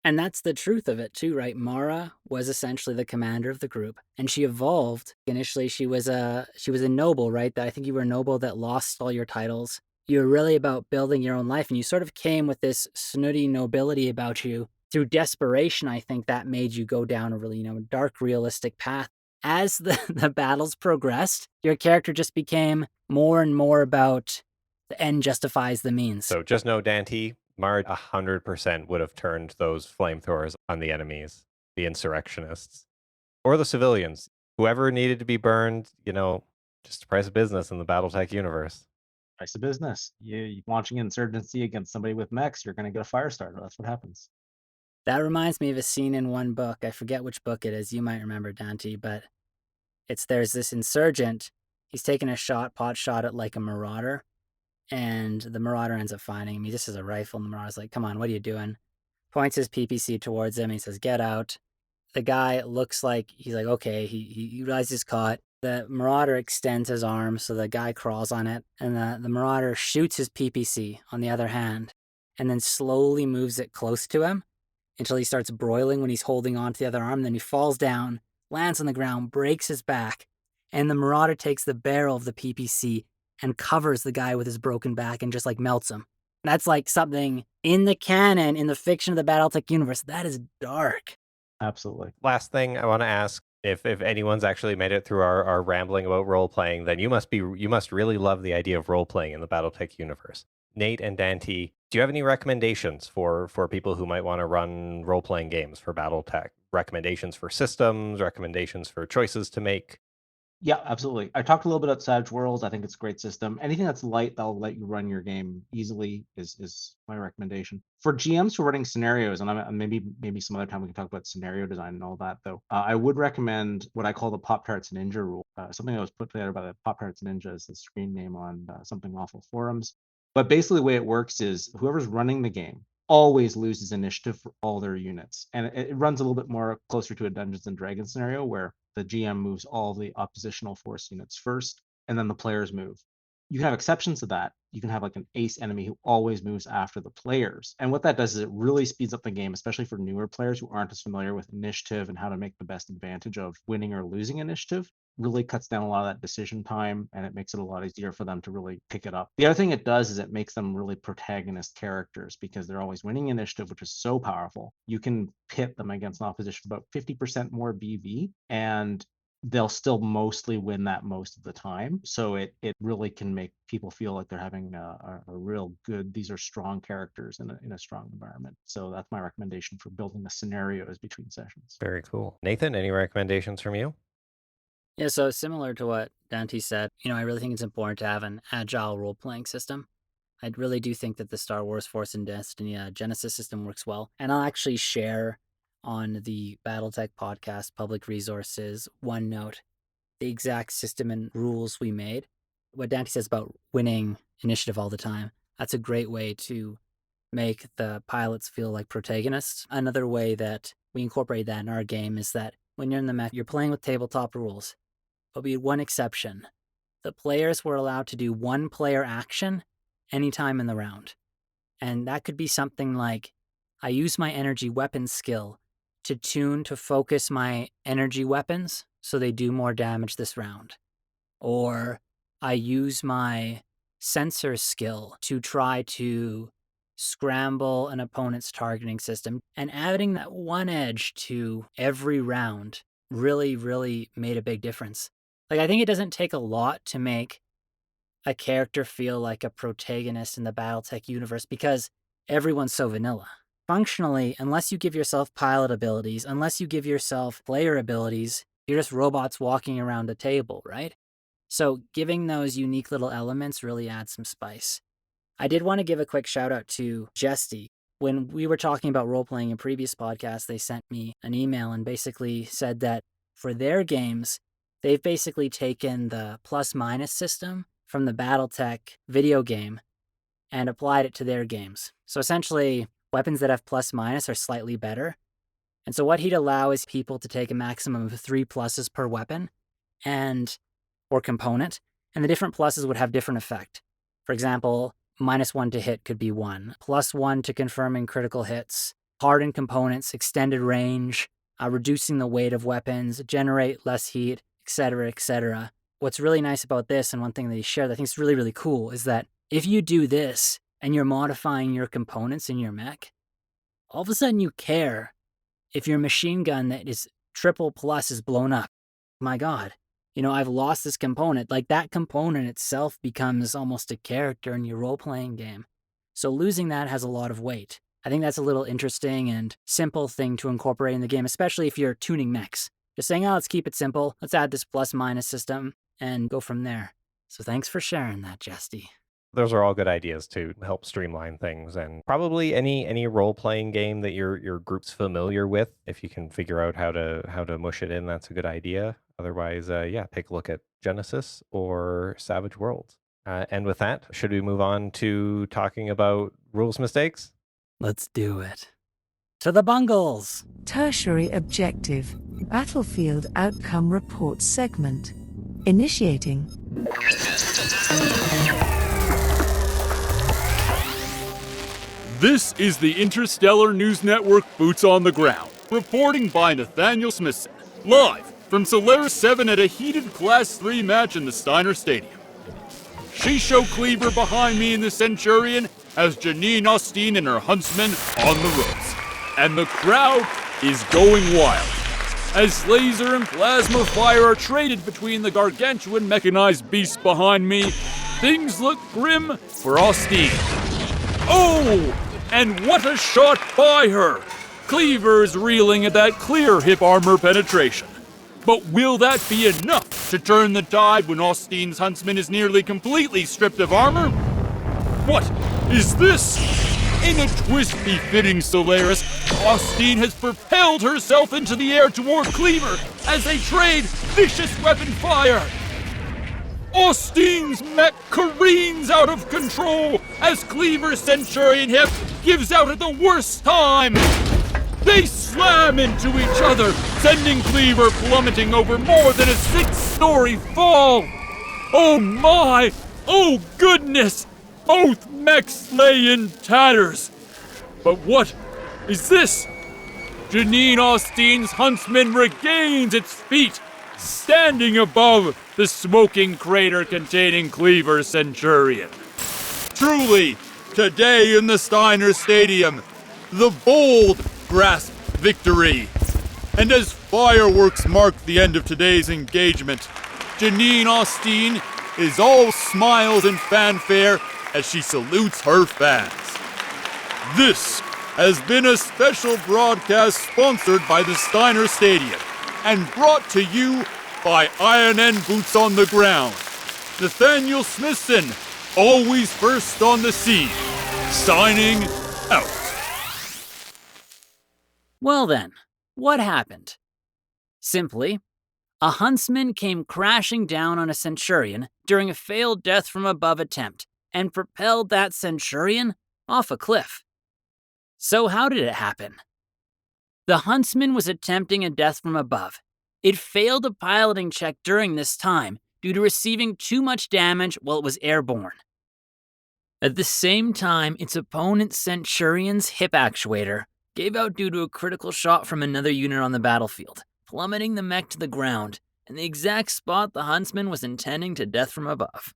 And that's the truth of it too, right? Mara was essentially the commander of the group, and she evolved. Initially, she was a noble, right? I think you were a noble that lost all your titles. You were really about building your own life, and you sort of came with this snooty nobility about you. Through desperation, I think that made you go down a really, dark, realistic path. As the battles progressed, your character just became more and more about the end justifies the means. So just know, Dante, Mara 100% would have turned those flamethrowers on the enemies, the insurrectionists, or the civilians. Whoever needed to be burned, just the price of business in the BattleTech universe. Price of business. You launching insurgency against somebody with mechs, you're going to get a fire starter. That's what happens. That reminds me of a scene in one book. I forget which book it is. You might remember, Dante, but there's this insurgent. He's taking a pot shot at like a marauder, and the marauder ends up finding him. He just has a rifle, and the marauder's like, come on, what are you doing? Points his PPC towards him, and he says, get out. The guy looks like, he's like, okay, he realizes he's caught. The marauder extends his arm, so the guy crawls on it, and the marauder shoots his PPC on the other hand, and then slowly moves it close to him until he starts broiling when he's holding on to the other arm. Then he falls down, lands on the ground, breaks his back, and the marauder takes the barrel of the PPC and covers the guy with his broken back and just like melts him. That's like something in the canon, in the fiction of the BattleTech universe, that is dark. Absolutely. Last thing I want to ask, if anyone's actually made it through our rambling about role-playing, then you must really love the idea of role-playing in the BattleTech universe. Nate and Dante, do you have any recommendations for people who might want to run role-playing games for BattleTech? Recommendations for systems, recommendations for choices to make? Yeah, absolutely. I talked a little bit about Savage Worlds. I think it's a great system. Anything that's light that'll let you run your game easily is my recommendation. For GMs who are running scenarios, and maybe some other time we can talk about scenario design and all that, though, I would recommend what I call the Pop-Tarts Ninja rule. Something that was put together by the Pop-Tarts Ninja is the screen name on Something Awful forums. But basically the way it works is whoever's running the game always loses initiative for all their units. And it runs a little bit more closer to a Dungeons and Dragons scenario where the GM moves all the oppositional force units first, and then the players move. You can have exceptions to that. You can have like an ace enemy who always moves after the players. And what that does is it really speeds up the game, especially for newer players who aren't as familiar with initiative and how to make the best advantage of winning or losing initiative. Really cuts down a lot of that decision time, and it makes it a lot easier for them to really pick it up. The other thing it does is it makes them really protagonist characters because they're always winning initiative, which is so powerful. You can pit them against an opposition about 50% more BV, and they'll still mostly win that most of the time. So it really can make people feel like they're having a real good, these are strong characters in a strong environment. So that's my recommendation for building the scenarios between sessions. Very cool. Nathan, any recommendations from you? Yeah, so similar to what Dante said, I really think it's important to have an agile role-playing system. I really do think that the Star Wars Force and Destiny Genesis system works well. And I'll actually share on the BattleTech podcast public resources OneNote the exact system and rules we made. What Dante says about winning initiative all the time, that's a great way to make the pilots feel like protagonists. Another way that we incorporate that in our game is that when you're in the mech, you're playing with tabletop rules. But we had one exception. The players were allowed to do one player action anytime in the round. And that could be something like, I use my energy weapon skill to tune to focus my energy weapons so they do more damage this round. Or I use my sensor skill to try to scramble an opponent's targeting system. And adding that one edge to every round really, really made a big difference. Like, I think it doesn't take a lot to make a character feel like a protagonist in the BattleTech universe because everyone's so vanilla. Functionally, unless you give yourself pilot abilities, unless you give yourself player abilities, you're just robots walking around a table, right? So giving those unique little elements really adds some spice. I did want to give a quick shout out to Jesty. When we were talking about role-playing in previous podcasts, they sent me an email and basically said that for their games, they've basically taken the plus-minus system from the BattleTech video game and applied it to their games. So essentially, weapons that have plus-minus are slightly better. And so what he'd allow is people to take a maximum of 3 pluses per weapon or component, and the different pluses would have different effect. For example, -1 to hit could be 1, +1 to confirming critical hits, hardened components, extended range, reducing the weight of weapons, generate less heat, etc., etc. What's really nice about this, and one thing that he shared that I think is really, really cool, is that if you do this and you're modifying your components in your mech, all of a sudden you care if your machine gun that is triple plus is blown up. My God, I've lost this component. Like, that component itself becomes almost a character in your role-playing game. So losing that has a lot of weight. I think that's a little interesting and simple thing to incorporate in the game, especially if you're tuning mechs. Just saying, let's keep it simple. Let's add this plus-minus system and go from there. So thanks for sharing that, Jesty. Those are all good ideas to help streamline things, and probably any role-playing game that your group's familiar with, if you can figure out how to mush it in, that's a good idea. Otherwise, take a look at Genesis or Savage Worlds. And with that, should we move on to talking about rules mistakes? Let's do it. To the bungles! Tertiary objective. Battlefield outcome report segment. Initiating. This is the Interstellar News Network Boots on the Ground, reporting by Nathaniel Smithson, live from Solaris 7 at a heated Class 3 match in the Steiner Stadium. Shisho Cleaver behind me in the Centurion has Janine Austin and her huntsmen on the ropes, and the crowd is going wild. As laser and plasma fire are traded between the gargantuan mechanized beasts behind me, things look grim for Austin. Oh! And what a shot by her! Cleaver is reeling at that clear hip armor penetration. But will that be enough to turn the tide when Austin's huntsman is nearly completely stripped of armor? What is this? In a twist befitting Solaris, Austin has propelled herself into the air toward Cleaver as they trade vicious weapon fire. Austin's mech careens out of control as Cleaver's Centurion hip gives out at the worst time. They slam into each other, sending Cleaver plummeting over more than a 6-story fall. Oh my! Oh goodness! Both mechs lay in tatters. But what is this? Janine Austin's huntsman regains its feet, standing above the smoking crater containing Cleaver's Centurion. Truly, today in the Steiner Stadium, the bold grasp victory. And as fireworks mark the end of today's engagement, Janine Austin is all smiles and fanfare as she salutes her fans. This has been a special broadcast sponsored by the Steiner Stadium and brought to you by INN Boots on the Ground. Nathaniel Smithson, always first on the scene, signing out. Well then, what happened? Simply, a huntsman came crashing down on a Centurion during a failed death from above attempt and propelled that Centurion off a cliff. So how did it happen? The huntsman was attempting a death from above. It failed a piloting check during this time due to receiving too much damage while it was airborne. At the same time, its opponent's Centurion's hip actuator gave out due to a critical shot from another unit on the battlefield, plummeting the mech to the ground, in the exact spot the Huntsman was intending to death from above.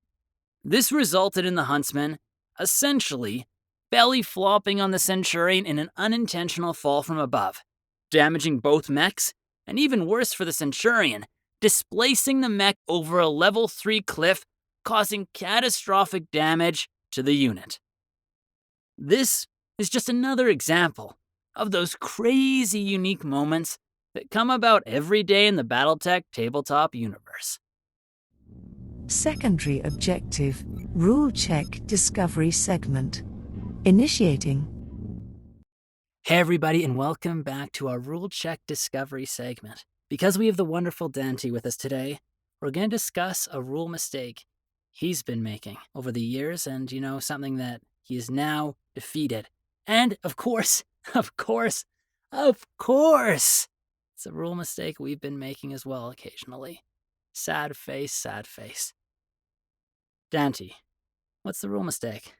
This resulted in the Huntsman, essentially, belly flopping on the Centurion in an unintentional fall from above, damaging both mechs, and even worse for the Centurion, displacing the mech over a level 3 cliff, causing catastrophic damage to the unit. This is just another example of those crazy unique moments that come about every day in the BattleTech tabletop universe. Secondary objective, rule check discovery segment. Initiating. Hey everybody, and welcome back to our rule check discovery segment. Because we have the wonderful Dante with us today, we're going to discuss a rule mistake he's been making over the years, and something that he is now defeated. And of course, it's a rule mistake we've been making as well occasionally. Sad face, sad face. Dante, what's the rule mistake?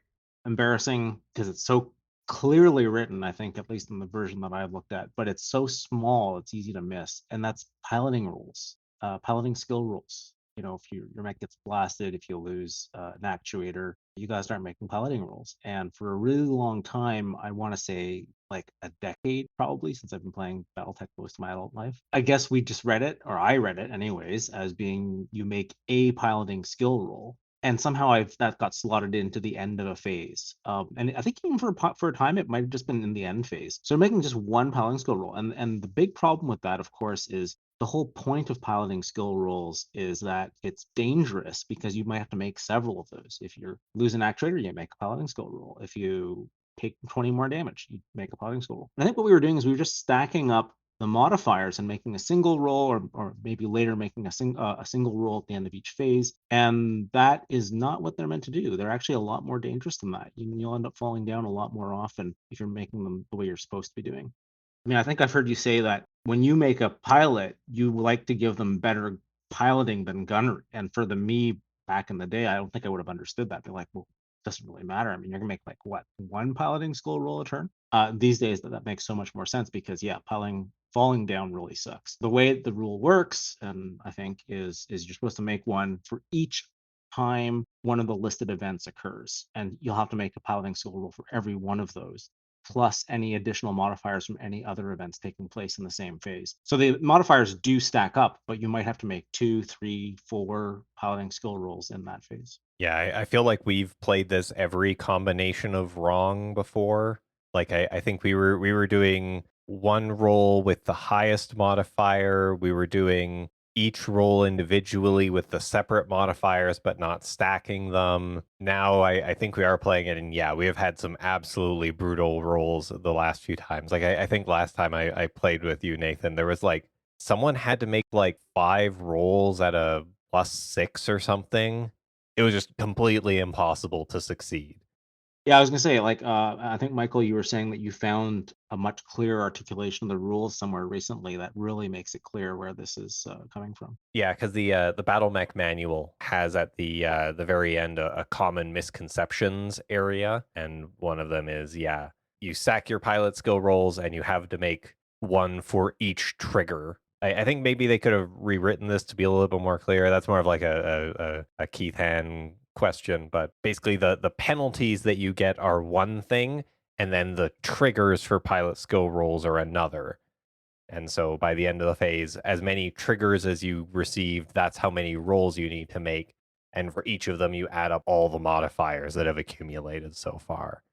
Embarrassing because it's so clearly written, I think, at least in the version that I've looked at, but it's so small, it's easy to miss. And that's piloting rules, piloting skill rules. If your mech gets blasted, if you lose an actuator, you guys start making piloting rules. And for a really long time, I want to say like a decade probably, since I've been playing BattleTech most of my adult life. I guess we just read it, or I read it anyways, as being you make a piloting skill rule. And somehow that got slotted into the end of a phase. And I think even for a time, it might have just been in the end phase. So making just one piloting skill roll. And the big problem with that, of course, is the whole point of piloting skill rolls is that it's dangerous because you might have to make several of those. If you lose an actuator, you make a piloting skill roll. If you take 20 more damage, you make a piloting skill roll. And I think what we were doing is we were just stacking up the modifiers and making a single roll, or maybe later making a single roll at the end of each phase. And that is not what they're meant to do. They're actually a lot more dangerous than that. You'll end up falling down a lot more often if you're making them the way you're supposed to be doing. I mean, I think I've heard you say that when you make a pilot, you like to give them better piloting than gunnery. And for me back in the day, I don't think I would have understood that. They're like, well, it doesn't really matter. I mean, you're gonna make like what, one piloting skill roll a turn? These days that makes so much more sense because falling down really sucks. The way the rule works, I think, is you're supposed to make one for each time one of the listed events occurs, and you'll have to make a piloting skill rule for every one of those, plus any additional modifiers from any other events taking place in the same phase. So the modifiers do stack up, but you might have to make 2, 3, 4 piloting skill rolls in that phase. Yeah, I feel like we've played this every combination of wrong before. Like I think we were doing one roll with the highest modifier. We were doing each roll individually with the separate modifiers, but not stacking them. Now I think we are playing it, and yeah, we have had some absolutely brutal rolls the last few times. Like I think last time I played with you, Nathan, there was like someone had to make like 5 rolls at a +6 or something. It was just completely impossible to succeed. Yeah, I was gonna say, like, I think Michael, you were saying that you found a much clearer articulation of the rules somewhere recently that really makes it clear where this is coming from. Yeah, because the Battle Mech manual has at the very end a common misconceptions area, and one of them is you sack your pilot skill rolls and you have to make one for each trigger. I think maybe they could have rewritten this to be a little bit more clear. That's more of like a Keith Han question, but basically the penalties that you get are one thing, and then the triggers for pilot skill rolls are another. And so by the end of the phase, as many triggers as you received, that's how many rolls you need to make. And for each of them, you add up all the modifiers that have accumulated so far.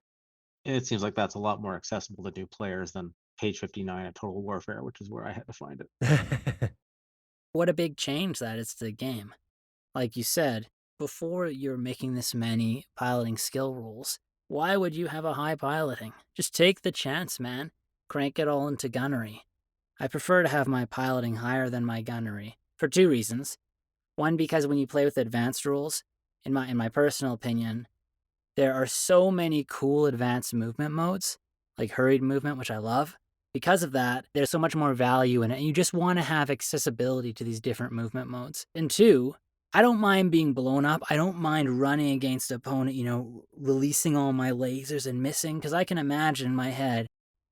It seems like that's a lot more accessible to new players than page 59 at Total Warfare, which is where I had to find it. What a big change that is to the game. Like you said, before you're making this many piloting skill rules, why would you have a high piloting? Just take the chance, man. Crank it all into gunnery. I prefer to have my piloting higher than my gunnery, for 2 reasons. One, because when you play with advanced rules, in my personal opinion, there are so many cool advanced movement modes, like hurried movement, which I love. Because of that, there's so much more value in it, and you just want to have accessibility to these different movement modes. And 2, I don't mind being blown up. I don't mind running against an opponent, releasing all my lasers and missing, because I can imagine in my head,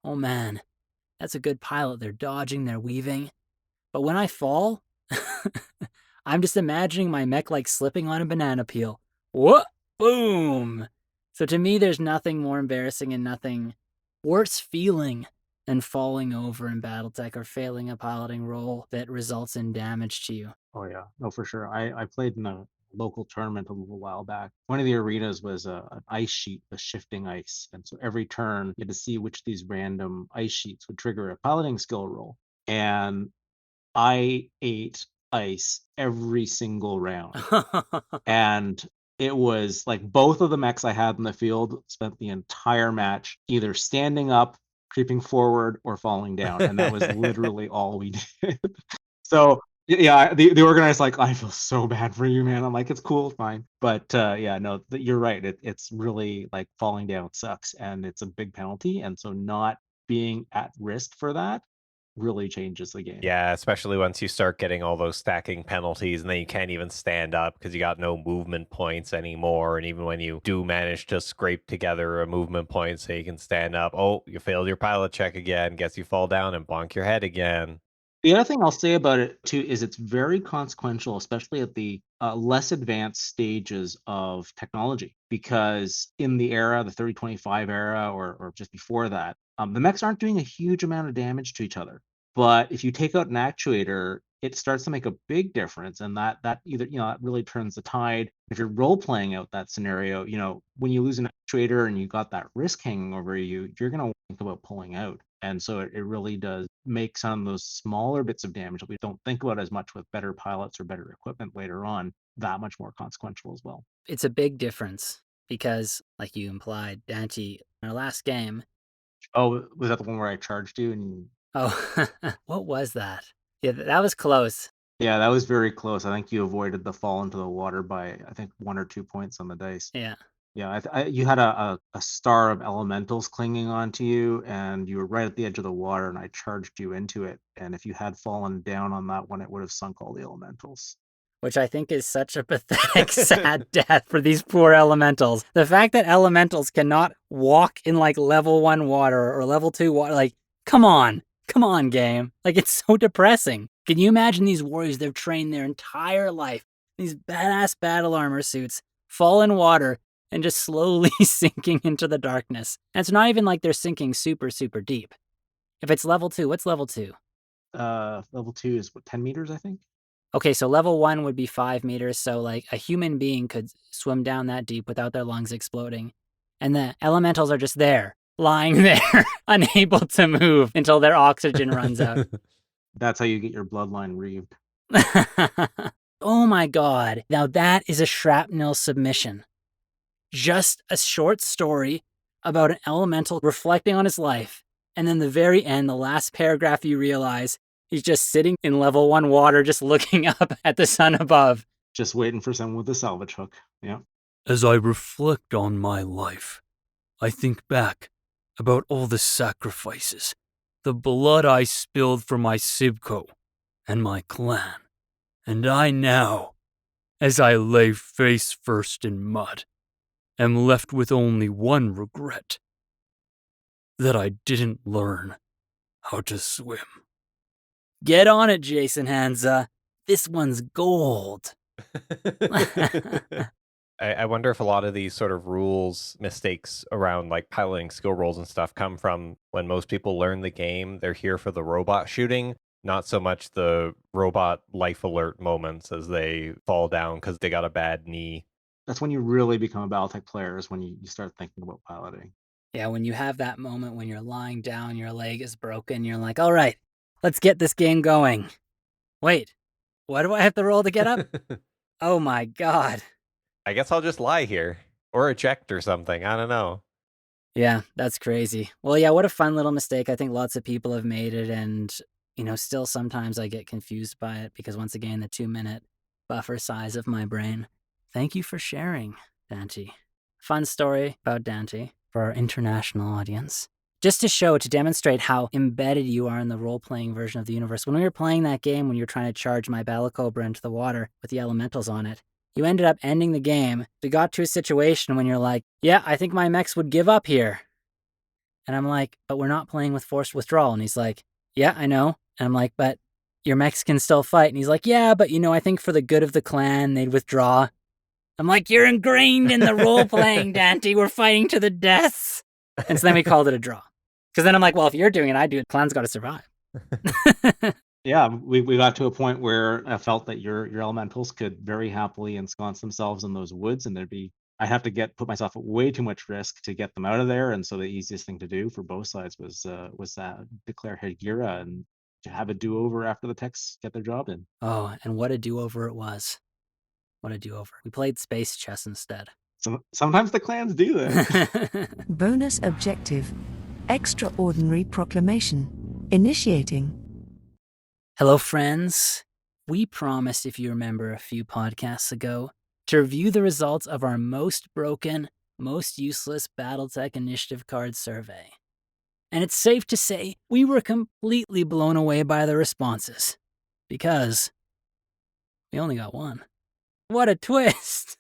oh man, that's a good pilot. They're dodging, they're weaving. But when I fall, I'm just imagining my mech like slipping on a banana peel. What? Boom! So to me, there's nothing more embarrassing and nothing worse feeling than falling over in BattleTech or failing a piloting role that results in damage to you. Oh yeah, no, for sure. I played in a local tournament a little while back. One of the arenas was an ice sheet with shifting ice, and so every turn you had to see which of these random ice sheets would trigger a piloting skill roll. And I ate ice every single round, and it was like both of the mechs I had in the field spent the entire match either standing up, creeping forward, or falling down, and that was literally all we did. So yeah, the organizer's like, I feel so bad for you, man. I'm like, it's cool, fine. But yeah, no, you're right. It's really like falling down sucks, and it's a big penalty. And so not being at risk for that really changes the game. Yeah, especially once you start getting all those stacking penalties and then you can't even stand up because you got no movement points anymore. And even when you do manage to scrape together a movement point so you can stand up, oh, you failed your pilot check again. Guess you fall down and bonk your head again. The other thing I'll say about it too is it's very consequential, especially at the less advanced stages of technology, because in the era, the 3025 era, or just before that, the mechs aren't doing a huge amount of damage to each other. But if you take out an actuator, it starts to make a big difference, and that either that really turns the tide. If you're role playing out that scenario, when you lose an actuator and you got that risk hanging over you, you're gonna think about pulling out. And so it really does make some of those smaller bits of damage that we don't think about as much with better pilots or better equipment later on, that much more consequential as well. It's a big difference because, like you implied, Dante, in our last game. Oh, was that the one where I charged you? And Oh, what was that? Yeah, that was close. yeah, that was very close. I think you avoided the fall into the water by, I think, 1 or 2 points on the dice. Yeah. Yeah, you had a star of elementals clinging onto you, and you were right at the edge of the water, and I charged you into it. And if you had fallen down on that one, it would have sunk all the elementals. Which I think is such a pathetic, sad death for these poor elementals. The fact that elementals cannot walk in like level 1 water or level 2 water, like, come on, game. Like, it's so depressing. Can you imagine these warriors? They've trained their entire life, these badass battle armor suits, fall in water, and just slowly sinking into the darkness. And it's not even like they're sinking super, super deep. If it's level 2, what's level 2? Level 2 is what, 10 meters, I think? Okay, so level 1 would be 5 meters, so like a human being could swim down that deep without their lungs exploding. And the elementals are just there, lying there, unable to move until their oxygen runs out. That's how you get your bloodline reaved. Oh my god. Now that is a shrapnel submission. Just a short story about an elemental reflecting on his life, and then the very end, the last paragraph, you realize he's just sitting in level 1 water, just looking up at the sun above. Just waiting for someone with a salvage hook. Yeah. As I reflect on my life, I think back about all the sacrifices, the blood I spilled for my Sibco and my clan. And I now, as I lay face first in mud, am left with only one regret: that I didn't learn how to swim. Get on it, Jason Hansa. This one's gold. I wonder if a lot of these sort of rules mistakes around like piloting skill rolls and stuff come from when most people learn the game, they're here for the robot shooting, not so much the robot life alert moments as they fall down because they got a bad knee. That's when you really become a BattleTech player, is when you start thinking about piloting. Yeah, when you have that moment when you're lying down, your leg is broken, you're like, all right, let's get this game going. Wait, what do I have to roll to get up? Oh my god. I guess I'll just lie here or eject or something. I don't know. Yeah, that's crazy. Well, yeah, what a fun little mistake. I think lots of people have made it, and, still sometimes I get confused by it because, once again, the 2-minute buffer size of my brain. Thank you for sharing, Dante. Fun story about Dante for our international audience. Just to demonstrate how embedded you are in the role-playing version of the universe. When we were playing that game, when you were trying to charge my Battle Cobra into the water with the elementals on it, you ended up ending the game. We got to a situation when you're like, yeah, I think my mechs would give up here. And I'm like, but we're not playing with forced withdrawal. And he's like, yeah, I know. And I'm like, but your mechs can still fight. And he's like, yeah, but I think for the good of the clan, they'd withdraw. I'm like, you're ingrained in the role-playing, Dante. We're fighting to the death. And so then we called it a draw. Because then I'm like, well, if you're doing it, I do it. Clan's got to survive. Yeah, we got to a point where I felt that your elementals could very happily ensconce themselves in those woods, and I'd have to put myself at way too much risk to get them out of there. And so the easiest thing to do for both sides was declare Hegira and to have a do-over after the techs get their job in. Oh, and what a do-over it was. What a do-over. We played space chess instead. So sometimes the clans do that. Bonus objective. Extraordinary proclamation. Initiating. Hello, friends. We promised, if you remember a few podcasts ago, to review the results of our most broken, most useless BattleTech Initiative card survey. And it's safe to say we were completely blown away by the responses. Because we only got one. What a twist!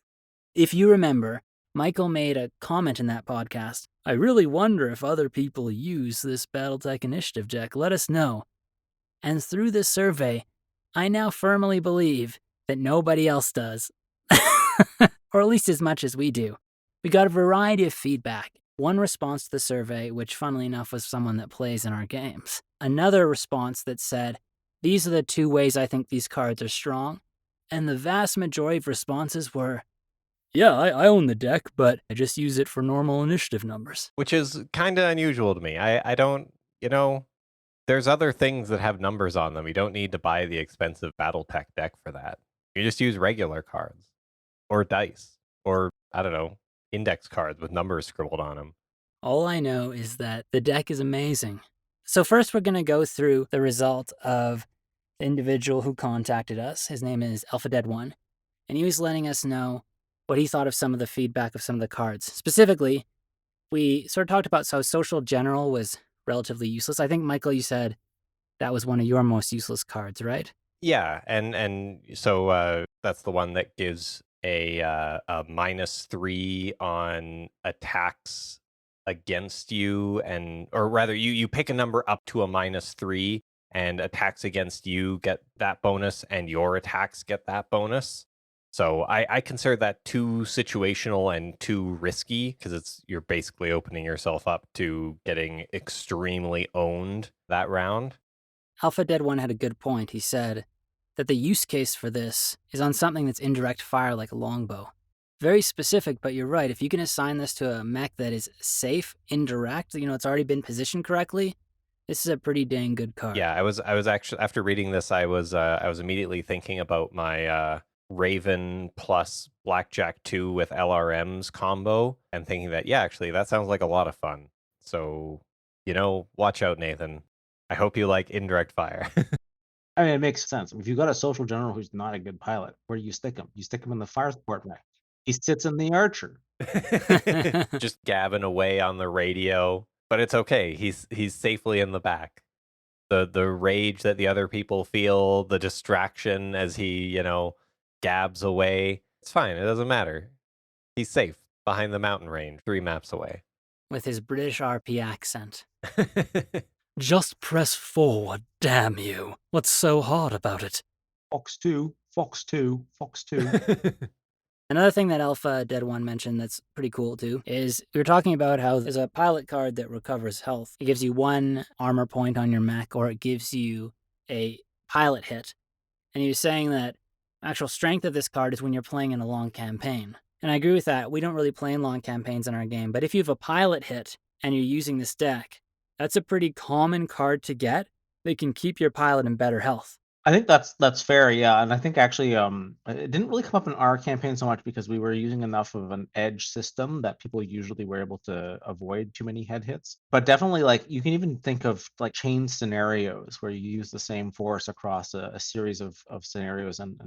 If you remember, Michael made a comment in that podcast. I really wonder if other people use this BattleTech Initiative deck. Let us know. And through this survey, I now firmly believe that nobody else does. Or at least as much as we do. We got a variety of feedback. One response to the survey, which funnily enough was someone that plays in our games. Another response that said, these are the two ways I think these cards are strong. And the vast majority of responses were, yeah, I own the deck, but I just use it for normal initiative numbers. Which is kind of unusual to me. I don't, there's other things that have numbers on them. You don't need to buy the expensive BattleTech deck for that. You just use regular cards or dice or, I don't know, index cards with numbers scribbled on them. All I know is that the deck is amazing. So first we're going to go through the result of the individual who contacted us. His name is AlphaDead1, and he was letting us know what he thought of some of the feedback of some of the cards. Specifically, we sort of talked about how Social General was relatively useless. I think, Michael, you said that was one of your most useless cards, right? Yeah, and so that's the one that gives a -3 on attacks against you, or rather, you pick a number up to a -3, and attacks against you get that bonus, and your attacks get that bonus. So I consider that too situational and too risky, because you're basically opening yourself up to getting extremely owned that round. AlphaDead1 had a good point. He said that the use case for this is on something that's indirect fire like a longbow. Very specific, but you're right. If you can assign this to a mech that is safe, indirect, it's already been positioned correctly, this is a pretty dang good card. Yeah, I was actually, after reading this, I was immediately thinking about my Raven plus Blackjack 2 with LRMs combo, and thinking that, yeah, actually, that sounds like a lot of fun. So, watch out, Nathan. I hope you like indirect fire. I mean, it makes sense. If you've got a Social General who's not a good pilot, where do you stick him? You stick him in the fire support mech. He sits in the Archer. Just gabbing away on the radio, but it's okay. He's safely in the back. The rage that the other people feel, the distraction as he, gabs away, it's fine. It doesn't matter. He's safe behind the mountain range, 3 maps away. With his British RP accent. Just press forward, damn you. What's so hard about it? Fox 2, Fox 2, Fox 2. Another thing that AlphaDead1 mentioned that's pretty cool too is we were talking about how there's a pilot card that recovers health. It gives you 1 armor point on your mech, or it gives you a pilot hit. And he was saying that actual strength of this card is when you're playing in a long campaign. And I agree with that. We don't really play in long campaigns in our game, but if you have a pilot hit and you're using this deck, that's a pretty common card to get. They can keep your pilot in better health. I think that's fair, yeah. And I think actually it didn't really come up in our campaign so much because we were using enough of an edge system that people usually were able to avoid too many head hits. But definitely, like, you can even think of like chain scenarios where you use the same force across a series of scenarios, and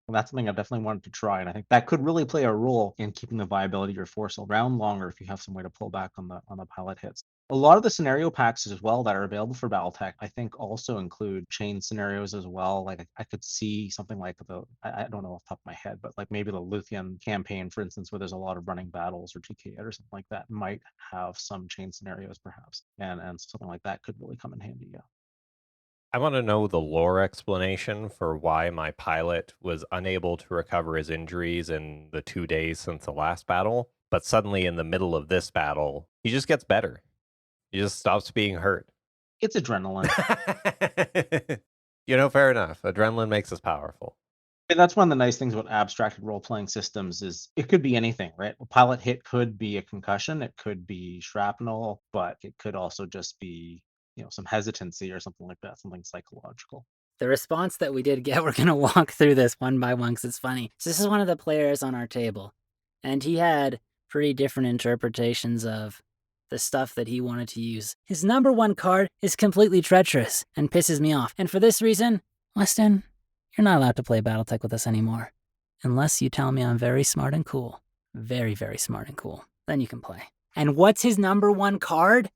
that's something I definitely wanted to try. And I think that could really play a role in keeping the viability of your force around longer if you have some way to pull back on the pilot hits. A lot of the scenario packs as well that are available for BattleTech, I think also include chain scenarios as well. Like I could see something like I don't know off the top of my head, but like maybe the Luthien campaign, for instance, where there's a lot of running battles or TK or something like that, might have some chain scenarios perhaps. And something like that could really come in handy, yeah. I want to know the lore explanation for why my pilot was unable to recover his injuries in the 2 days since the last battle, but suddenly in the middle of this battle, he just gets better. He just stops being hurt. It's adrenaline. Fair enough. Adrenaline makes us powerful. And that's one of the nice things about abstracted role-playing systems is it could be anything, right? A pilot hit could be a concussion, it could be shrapnel, but it could also just be, some hesitancy or something like that, something psychological. The response that we did get, we're going to walk through this one by one because it's funny. So this is one of the players on our table, and he had pretty different interpretations of the stuff that he wanted to use. His number one card is completely treacherous and pisses me off. And for this reason, Weston, you're not allowed to play BattleTech with us anymore. Unless you tell me I'm very smart and cool. Very, very smart and cool. Then you can play. And what's his number one card?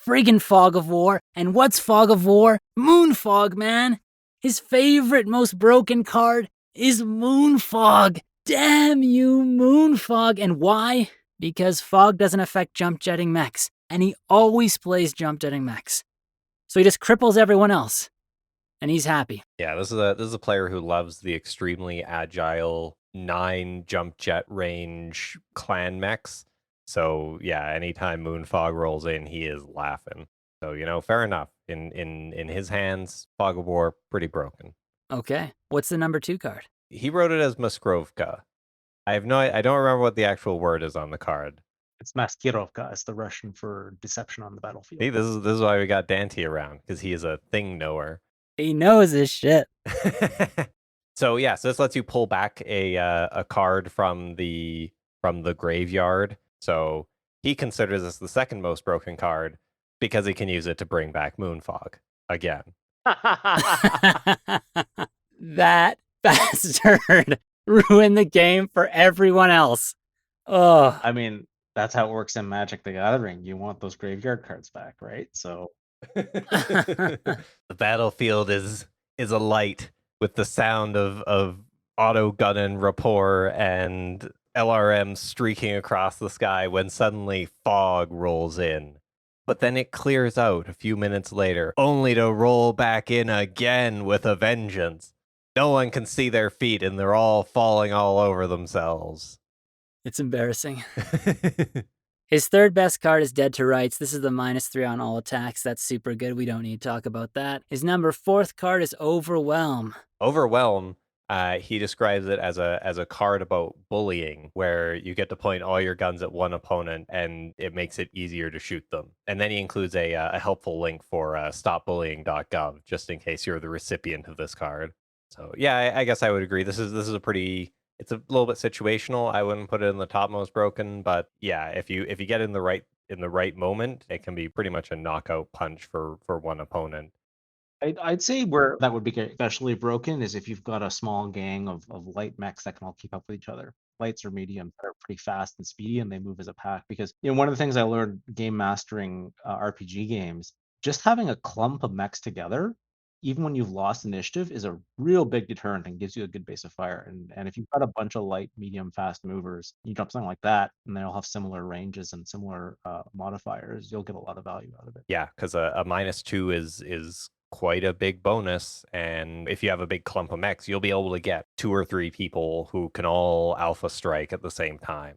Friggin' Fog of War. And what's Fog of War? Moon Fog, man. His favorite, most broken card is Moon Fog. Damn you, Moon Fog. And why? Because fog doesn't affect jump jetting mechs. And he always plays jump jetting mechs. So he just cripples everyone else. And he's happy. Yeah, this is a player who loves the extremely agile 9 jump jet range clan mechs. So yeah, anytime Moonfog rolls in, he is laughing. So fair enough. In his hands, Fog of War pretty broken. Okay, what's the number 2 card? He wrote it as Muskrovka. I don't remember what the actual word is on the card. It's Maskirovka. It's the Russian for deception on the battlefield. See, this is why we got Dante around, because he is a thing knower. He knows his shit. So this lets you pull back a card from the graveyard. So he considers this the second most broken card because he can use it to bring back Moonfog again. That bastard ruined the game for everyone else. Oh, I mean, that's how it works in Magic the Gathering. You want those graveyard cards back, right? So The battlefield is alight with the sound of auto gunning rapport and LRM streaking across the sky when suddenly fog rolls in. But then it clears out a few minutes later, only to roll back in again with a vengeance. No one can see their feet and they're all falling all over themselves. it's embarrassing. His third best card is Dead to Rights. This is the -3 on all attacks. That's super good. We don't need to talk about that. His number 4th card is Overwhelm. Overwhelm, he describes it as a card about bullying, where you get to point all your guns at one opponent and it makes it easier to shoot them. And then he includes a helpful link for stopbullying.gov, just in case you're the recipient of this card. So yeah, I guess I would agree. This is a pretty. It's a little bit situational. I wouldn't put it in the top most broken, but yeah, if you get in the right moment, it can be pretty much a knockout punch for one opponent. I'd say where that would be especially broken is if you've got a small gang of light mechs that can all keep up with each other. Lights or mediums that are pretty fast and speedy and they move as a pack. Because one of the things I learned game mastering RPG games, just having a clump of mechs together, even when you've lost initiative, is a real big deterrent and gives you a good base of fire. And if you've got a bunch of light, medium, fast movers, you drop something like that, and they all have similar ranges and similar modifiers, you'll get a lot of value out of it. Yeah, because a -2 is quite a big bonus, and if you have a big clump of mechs, you'll be able to get 2 or 3 people who can all alpha strike at the same time.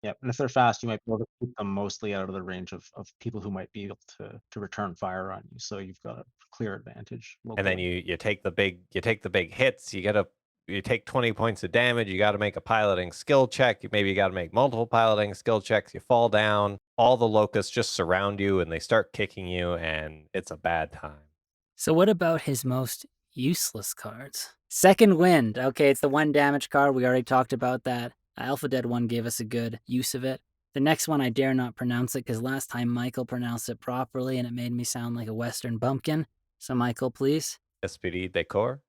Yep, and if they're fast, you might be able to keep them mostly out of the range of people who might be able to return fire on you. So you've got a clear advantage. And then you take the big hits. You take 20 points of damage. You got to make a piloting skill check. Maybe you got to make multiple piloting skill checks. You fall down. All the locusts just surround you and they start kicking you, and it's a bad time. So what about his most useless cards? Second Wind. Okay, it's the 1 damage card. We already talked about that. Alpha Dead 1 gave us a good use of it. The next one, I dare not pronounce it because last time Michael pronounced it properly and it made me sound like a Western bumpkin. So Michael, please. Esprit de Corps.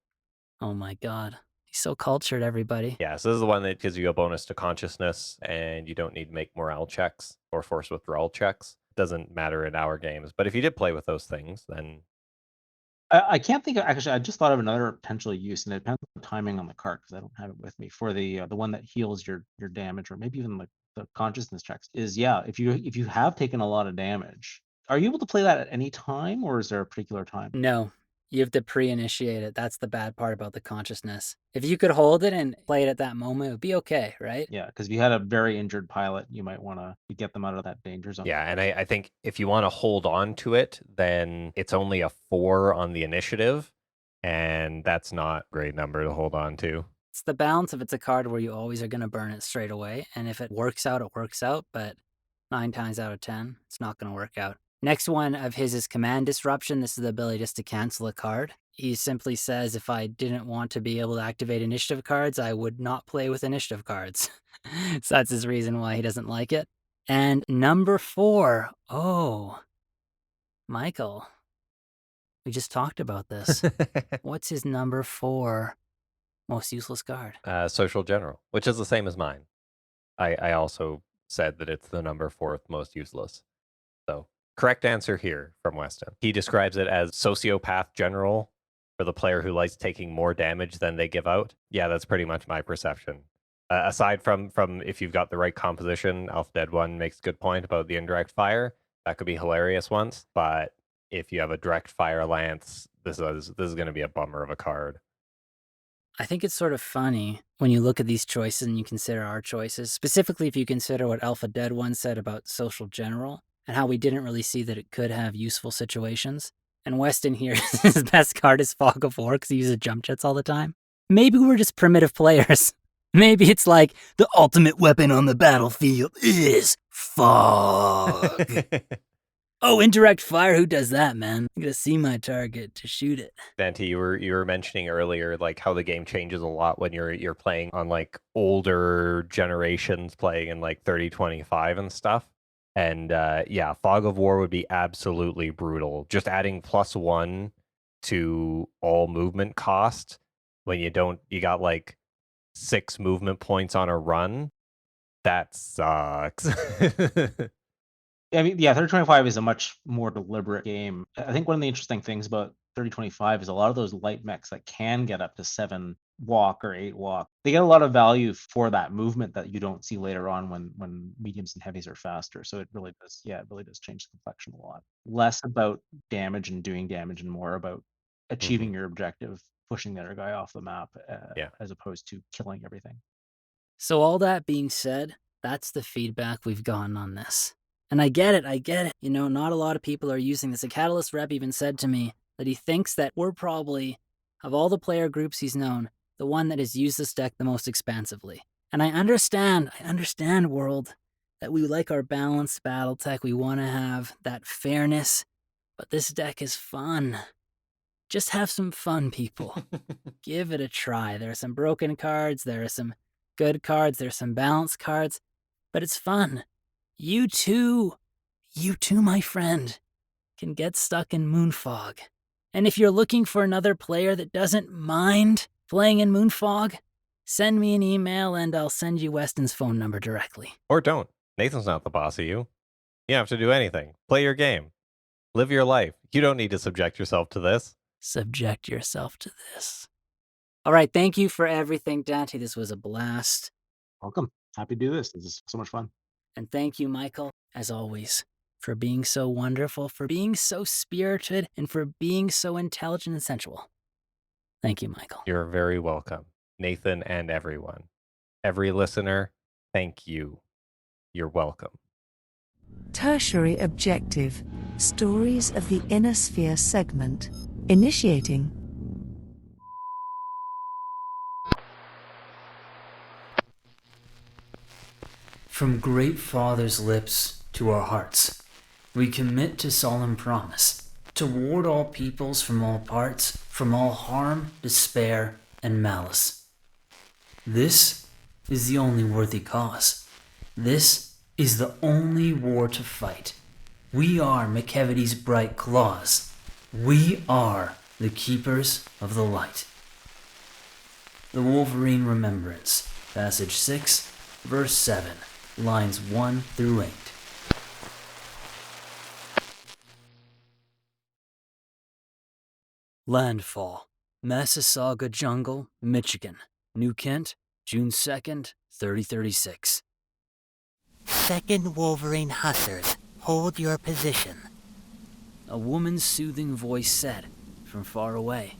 Oh my god. He's so cultured, everybody. Yeah, so this is the one that gives you a bonus to consciousness, and you don't need to make morale checks or force withdrawal checks. doesn't matter in our games. But if you did play with those things, then I can't think of, actually, I just thought of another potential use, and it depends on the timing on the card because I don't have it with me, for the one that heals your damage, or maybe even the consciousness checks, is, yeah, if you have taken a lot of damage, are you able to play that at any time, or is there a particular time? No, you have to pre-initiate it. That's the bad part about the consciousness. If you could hold it and play it at that moment, it would be okay, right? Yeah, because if you had a very injured pilot, you might want to get them out of that danger zone. yeah, and I think if you want to hold on to it, then it's only a 4 on the initiative, and that's not a great number to hold on to. It's the balance if it's a card where you always are going to burn it straight away. And if it works out, it works out. But 9 times out of 10, it's not going to work out. Next one of his is Command Disruption. This is the ability just to cancel a card. He simply says, if I didn't want to be able to activate initiative cards, I would not play with initiative cards. So that's his reason why he doesn't like it. And number 4. Oh, Michael, we just talked about this. What's his number 4 most useless card? Social General, which is the same as mine. I also said that it's the number 4th most useless. So, correct answer here from Weston. He describes it as Sociopath General for the player who likes taking more damage than they give out. Yeah, that's pretty much my perception. Aside from if you've got the right composition, Alpha Dead 1 makes a good point about the indirect fire. That could be hilarious once, but if you have a direct fire lance, this is going to be a bummer of a card. I think it's sort of funny when you look at these choices and you consider our choices, specifically if you consider what Alpha Dead 1 said about Social General and how we didn't really see that it could have useful situations. And Weston here, his best card is Fog of War because he uses jump jets all the time. Maybe we're just primitive players. Maybe it's like the ultimate weapon on the battlefield is fog. Oh, indirect fire, who does that, man? I'm gonna see my target to shoot it. Dante, you were mentioning earlier like how the game changes a lot when you're playing on like older generations, playing in like 3025 and stuff. And yeah, Fog of War would be absolutely brutal. Just adding +1 to all movement cost when you got like 6 movement points on a run. That sucks. I mean, yeah, 3025 is a much more deliberate game. I think one of the interesting things about 3025 is a lot of those light mechs that can get up to 7 walk or 8 walk, they get a lot of value for that movement that you don't see later on when mediums and heavies are faster. So it really does change the complexion a lot. Less about damage and doing damage and more about achieving your objective, pushing the other guy off the map, as opposed to killing everything. So all that being said, that's the feedback we've gotten on this. And I get it. You know, not a lot of people are using this. A Catalyst rep even said to me that he thinks that we're probably, of all the player groups he's known, the one that has used this deck the most expansively. And I understand, world, that we like our balanced BattleTech. We want to have that fairness, but this deck is fun. Just have some fun, people. Give it a try. There are some broken cards, there are some good cards, there's some balanced cards, but it's fun. You too, my friend, can get stuck in Moonfog. And if you're looking for another player that doesn't mind playing in Moonfog, send me an email and I'll send you Weston's phone number directly. Or don't. Nathan's not the boss of you. You don't have to do anything. Play your game. Live your life. You don't need to subject yourself to this. Subject yourself to this. All right, thank you for everything, Dante. This was a blast. Welcome. Happy to do this. This is so much fun. And thank you, Michael, as always, for being so wonderful, for being so spirited, and for being so intelligent and sensual. Thank you, Michael. You're very welcome, Nathan and everyone. Every listener, thank you. You're welcome. Tertiary objective. Stories of the Inner Sphere segment. Initiating. From great Father's lips to our hearts, we commit to solemn promise to ward all peoples from all parts, from all harm, despair, and malice. This is the only worthy cause. This is the only war to fight. We are McKevity's bright claws. We are the keepers of the light. The Wolverine Remembrance, Passage 6, Verse 7. Lines 1 through 8. Landfall, Massasauga Jungle, Michigan, New Kent, June 2nd, 3036. 2nd Wolverine Hussars, hold your position. A woman's soothing voice said, from far away.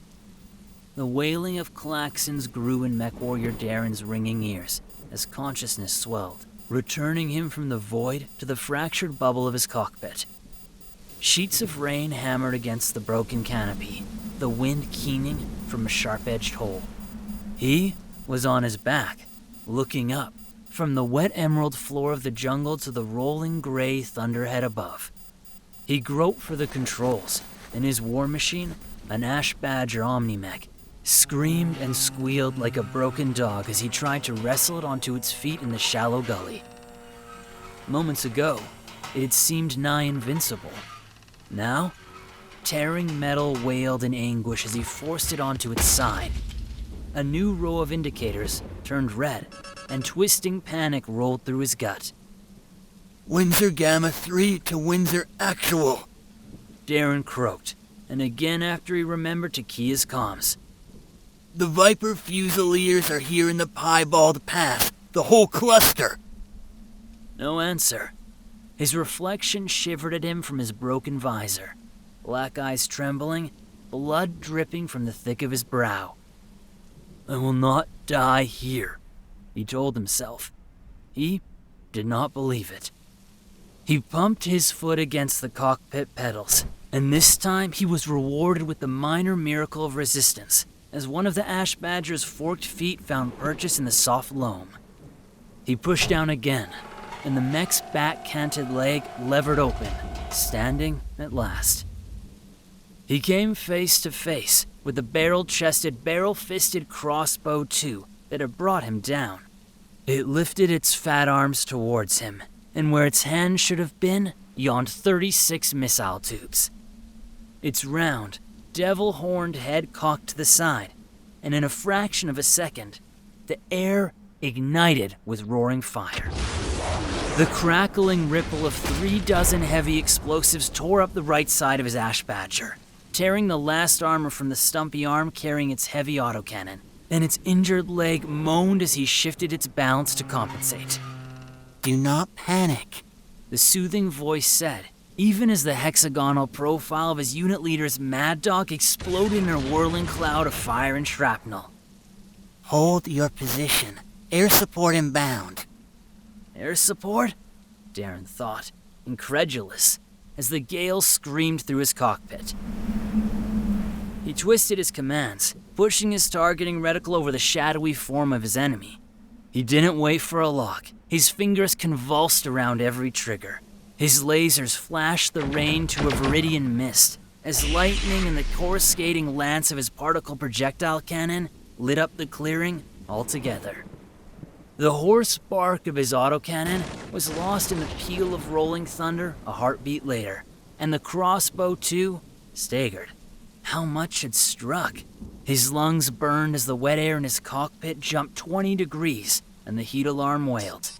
The wailing of klaxons grew in Mech Warrior Darren's ringing ears as consciousness swelled, returning him from the void to the fractured bubble of his cockpit. Sheets of rain hammered against the broken canopy, the wind keening from a sharp-edged hole. He was on his back, looking up, from the wet emerald floor of the jungle to the rolling gray thunderhead above. He groped for the controls, and his war machine, an Ash Badger Omni-Mech, screamed and squealed like a broken dog as he tried to wrestle it onto its feet in the shallow gully. Moments ago, it had seemed nigh invincible. Now, tearing metal wailed in anguish as he forced it onto its side. A new row of indicators turned red, and twisting panic rolled through his gut. Windsor Gamma 3 to Windsor Actual. Darren croaked, and again after he remembered to key his comms. The Viper Fusiliers are here in the Piebald Pass, the whole cluster. No answer. His reflection shivered at him from his broken visor, black eyes trembling, blood dripping from the thick of his brow. I will not die here, he told himself. He did not believe it. He pumped his foot against the cockpit pedals, and this time he was rewarded with the minor miracle of resistance, as one of the Ash Badger's forked feet found purchase in the soft loam. He pushed down again, and the mech's back-canted leg levered open, standing at last. He came face to face with the barrel-chested, barrel-fisted crossbow 2 that had brought him down. It lifted its fat arms towards him, and where its hand should have been, yawned 36 missile tubes. Its round, devil-horned head cocked to the side, and in a fraction of a second, the air ignited with roaring fire. The crackling ripple of 36 heavy explosives tore up the right side of his Ash Badger, tearing the last armor from the stumpy arm carrying its heavy autocannon, and its injured leg moaned as he shifted its balance to compensate. Do not panic, the soothing voice said, even as the hexagonal profile of his unit leader's Mad Dog exploded in a whirling cloud of fire and shrapnel. Hold your position. Air support inbound. Air support? Darren thought, incredulous, as the gale screamed through his cockpit. He twisted his commands, pushing his targeting reticle over the shadowy form of his enemy. He didn't wait for a lock. His fingers convulsed around every trigger. His lasers flashed the rain to a viridian mist, as lightning and the coruscating lance of his particle projectile cannon lit up the clearing altogether. The hoarse bark of his autocannon was lost in the peal of rolling thunder a heartbeat later, and the crossbow, too, staggered. How much had struck? His lungs burned as the wet air in his cockpit jumped 20 degrees, and the heat alarm wailed.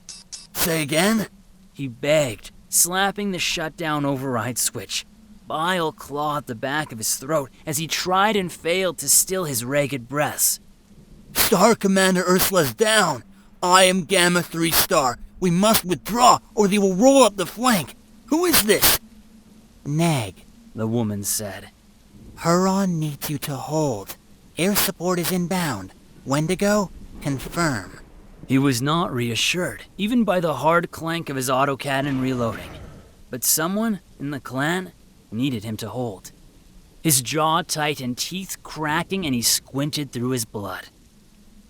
Say again? He begged, slapping the shutdown override switch. Bile clawed the back of his throat as he tried and failed to still his ragged breaths. Star Commander Ursula's down. I am Gamma 3 Star. We must withdraw, or they will roll up the flank. Who is this? Neg, the woman said. Huron needs you to hold. Air support is inbound. Wendigo, confirm. He was not reassured, even by the hard clank of his autocannon reloading. But someone in the clan needed him to hold. His jaw tightened, teeth cracking, and he squinted through his blood.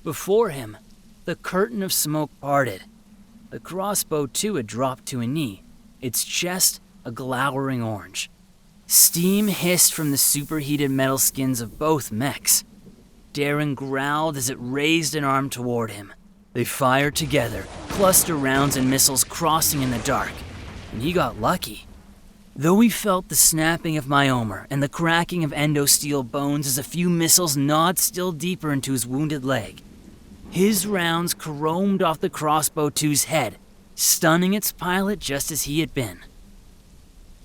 Before him, the curtain of smoke parted. The crossbow, too, had dropped to a knee, its chest a glowering orange. Steam hissed from the superheated metal skins of both mechs. Darren growled as it raised an arm toward him. They fired together, cluster rounds and missiles crossing in the dark, and he got lucky. Though he felt the snapping of myomer and the cracking of endosteel bones as a few missiles gnawed still deeper into his wounded leg, his rounds caromed off the crossbow 2's head, stunning its pilot just as he had been.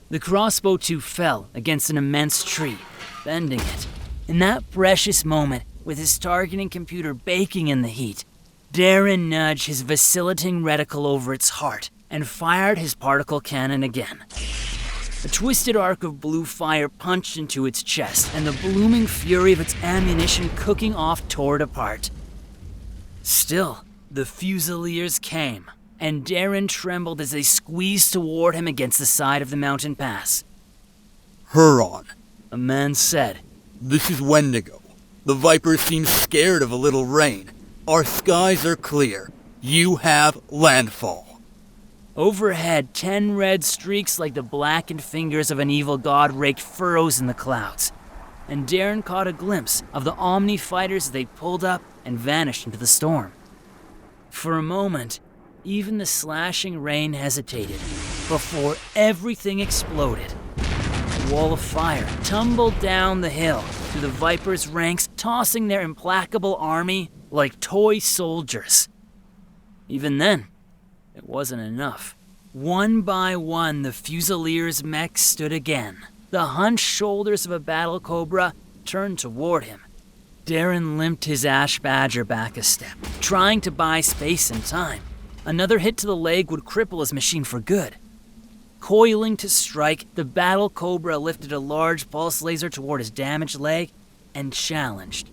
The crossbow 2 fell against an immense tree, bending it. In that precious moment, with his targeting computer baking in the heat, Darren nudged his vacillating reticle over its heart and fired his particle cannon again. A twisted arc of blue fire punched into its chest, and the blooming fury of its ammunition cooking off tore it apart. Still, the Fusiliers came, and Darren trembled as they squeezed toward him against the side of the mountain pass. Huron, A man said, this is Wendigo. The Vipers seem scared of a little rain. Our skies are clear. You have landfall. Overhead, 10 red streaks like the blackened fingers of an evil god raked furrows in the clouds. And Darren caught a glimpse of the Omni fighters as they pulled up and vanished into the storm. For a moment, even the slashing rain hesitated, before everything exploded. A wall of fire tumbled down the hill through the Vipers' ranks, tossing their implacable army like toy soldiers. Even then, it wasn't enough. One by one, the Fusiliers' mechs stood again. The hunched shoulders of a battle cobra turned toward him. Darren limped his Ash Badger back a step, trying to buy space and time. Another hit to the leg would cripple his machine for good. Coiling to strike, the battle cobra lifted a large pulse laser toward his damaged leg and challenged.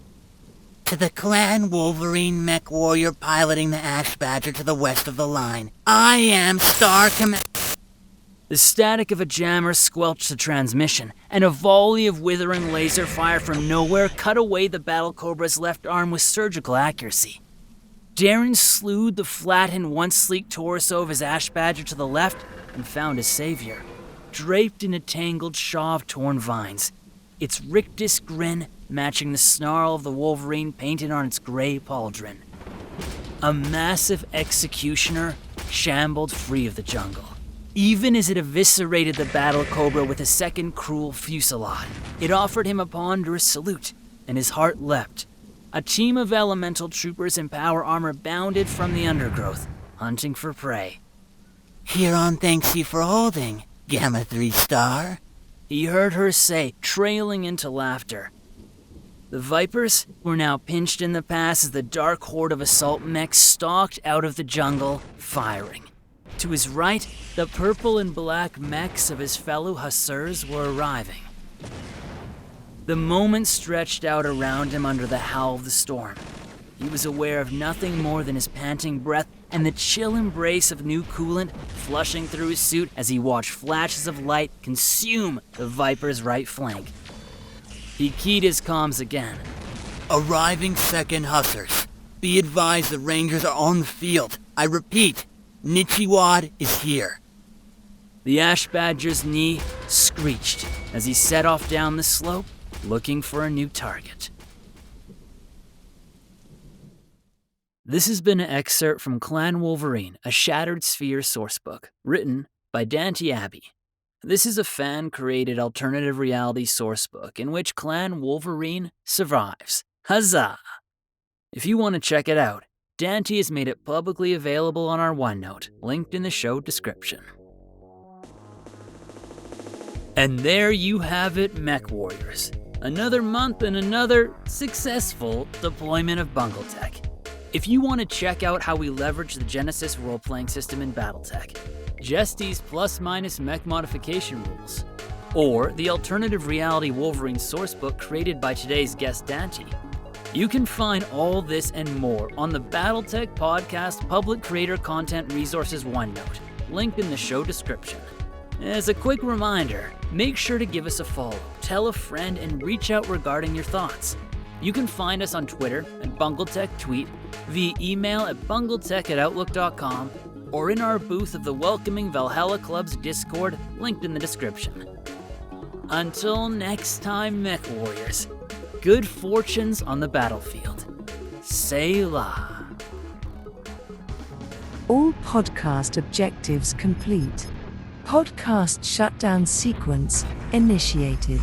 To the Clan Wolverine mech warrior piloting the Ash Badger to the west of the line, I am Star Command. The static of a jammer squelched the transmission, and a volley of withering laser fire from nowhere cut away the battle cobra's left arm with surgical accuracy. Darren slewed the flattened, once sleek torso of his Ash Badger to the left and found his savior, draped in a tangled shawl of torn vines, its rictus grin matching the snarl of the Wolverine painted on its gray pauldron. A massive executioner shambled free of the jungle. Even as it eviscerated the battle cobra with a second cruel fusillade, it offered him a ponderous salute, and his heart leapt. A team of elemental troopers in power armor bounded from the undergrowth, hunting for prey. Huron thanks you for holding, Gamma 3 Star. He heard her say, trailing into laughter. The Vipers were now pinched in the pass as the dark horde of assault mechs stalked out of the jungle, firing. To his right, the purple and black mechs of his fellow hussars were arriving. The moment stretched out around him under the howl of the storm. He was aware of nothing more than his panting breath and the chill embrace of new coolant flushing through his suit as he watched flashes of light consume the Viper's right flank. He keyed his comms again. Arriving second hussars. Be advised the Rangers are on the field. I repeat, Nichiwad is here. The Ash Badger's knee screeched as he set off down the slope, looking for a new target. This has been an excerpt from Clan Wolverine, a Shattered Sphere Sourcebook, written by Dante Abbey. This is a fan-created alternative reality sourcebook in which Clan Wolverine survives. Huzzah! If you want to check it out, Dante has made it publicly available on our OneNote, linked in the show description. And there you have it, Mech Warriors. Another month and another successful deployment of BungleTech. If you want to check out how we leverage the Genesis role-playing system in BattleTech, Jesty's plus-minus mech modification rules, or the alternative reality Wolverine sourcebook created by today's guest Dante, you can find all this and more on the BattleTech Podcast Public Creator Content Resources OneNote, linked in the show description. As a quick reminder, make sure to give us a follow, tell a friend, and reach out regarding your thoughts. You can find us on Twitter at BungleTech Tweet, via email at bungletech@outlook.com, or in our booth of the welcoming Valhalla Club's Discord, linked in the description. Until next time, Mech Warriors, good fortunes on the battlefield. Selah. All podcast objectives complete. Podcast shutdown sequence initiated.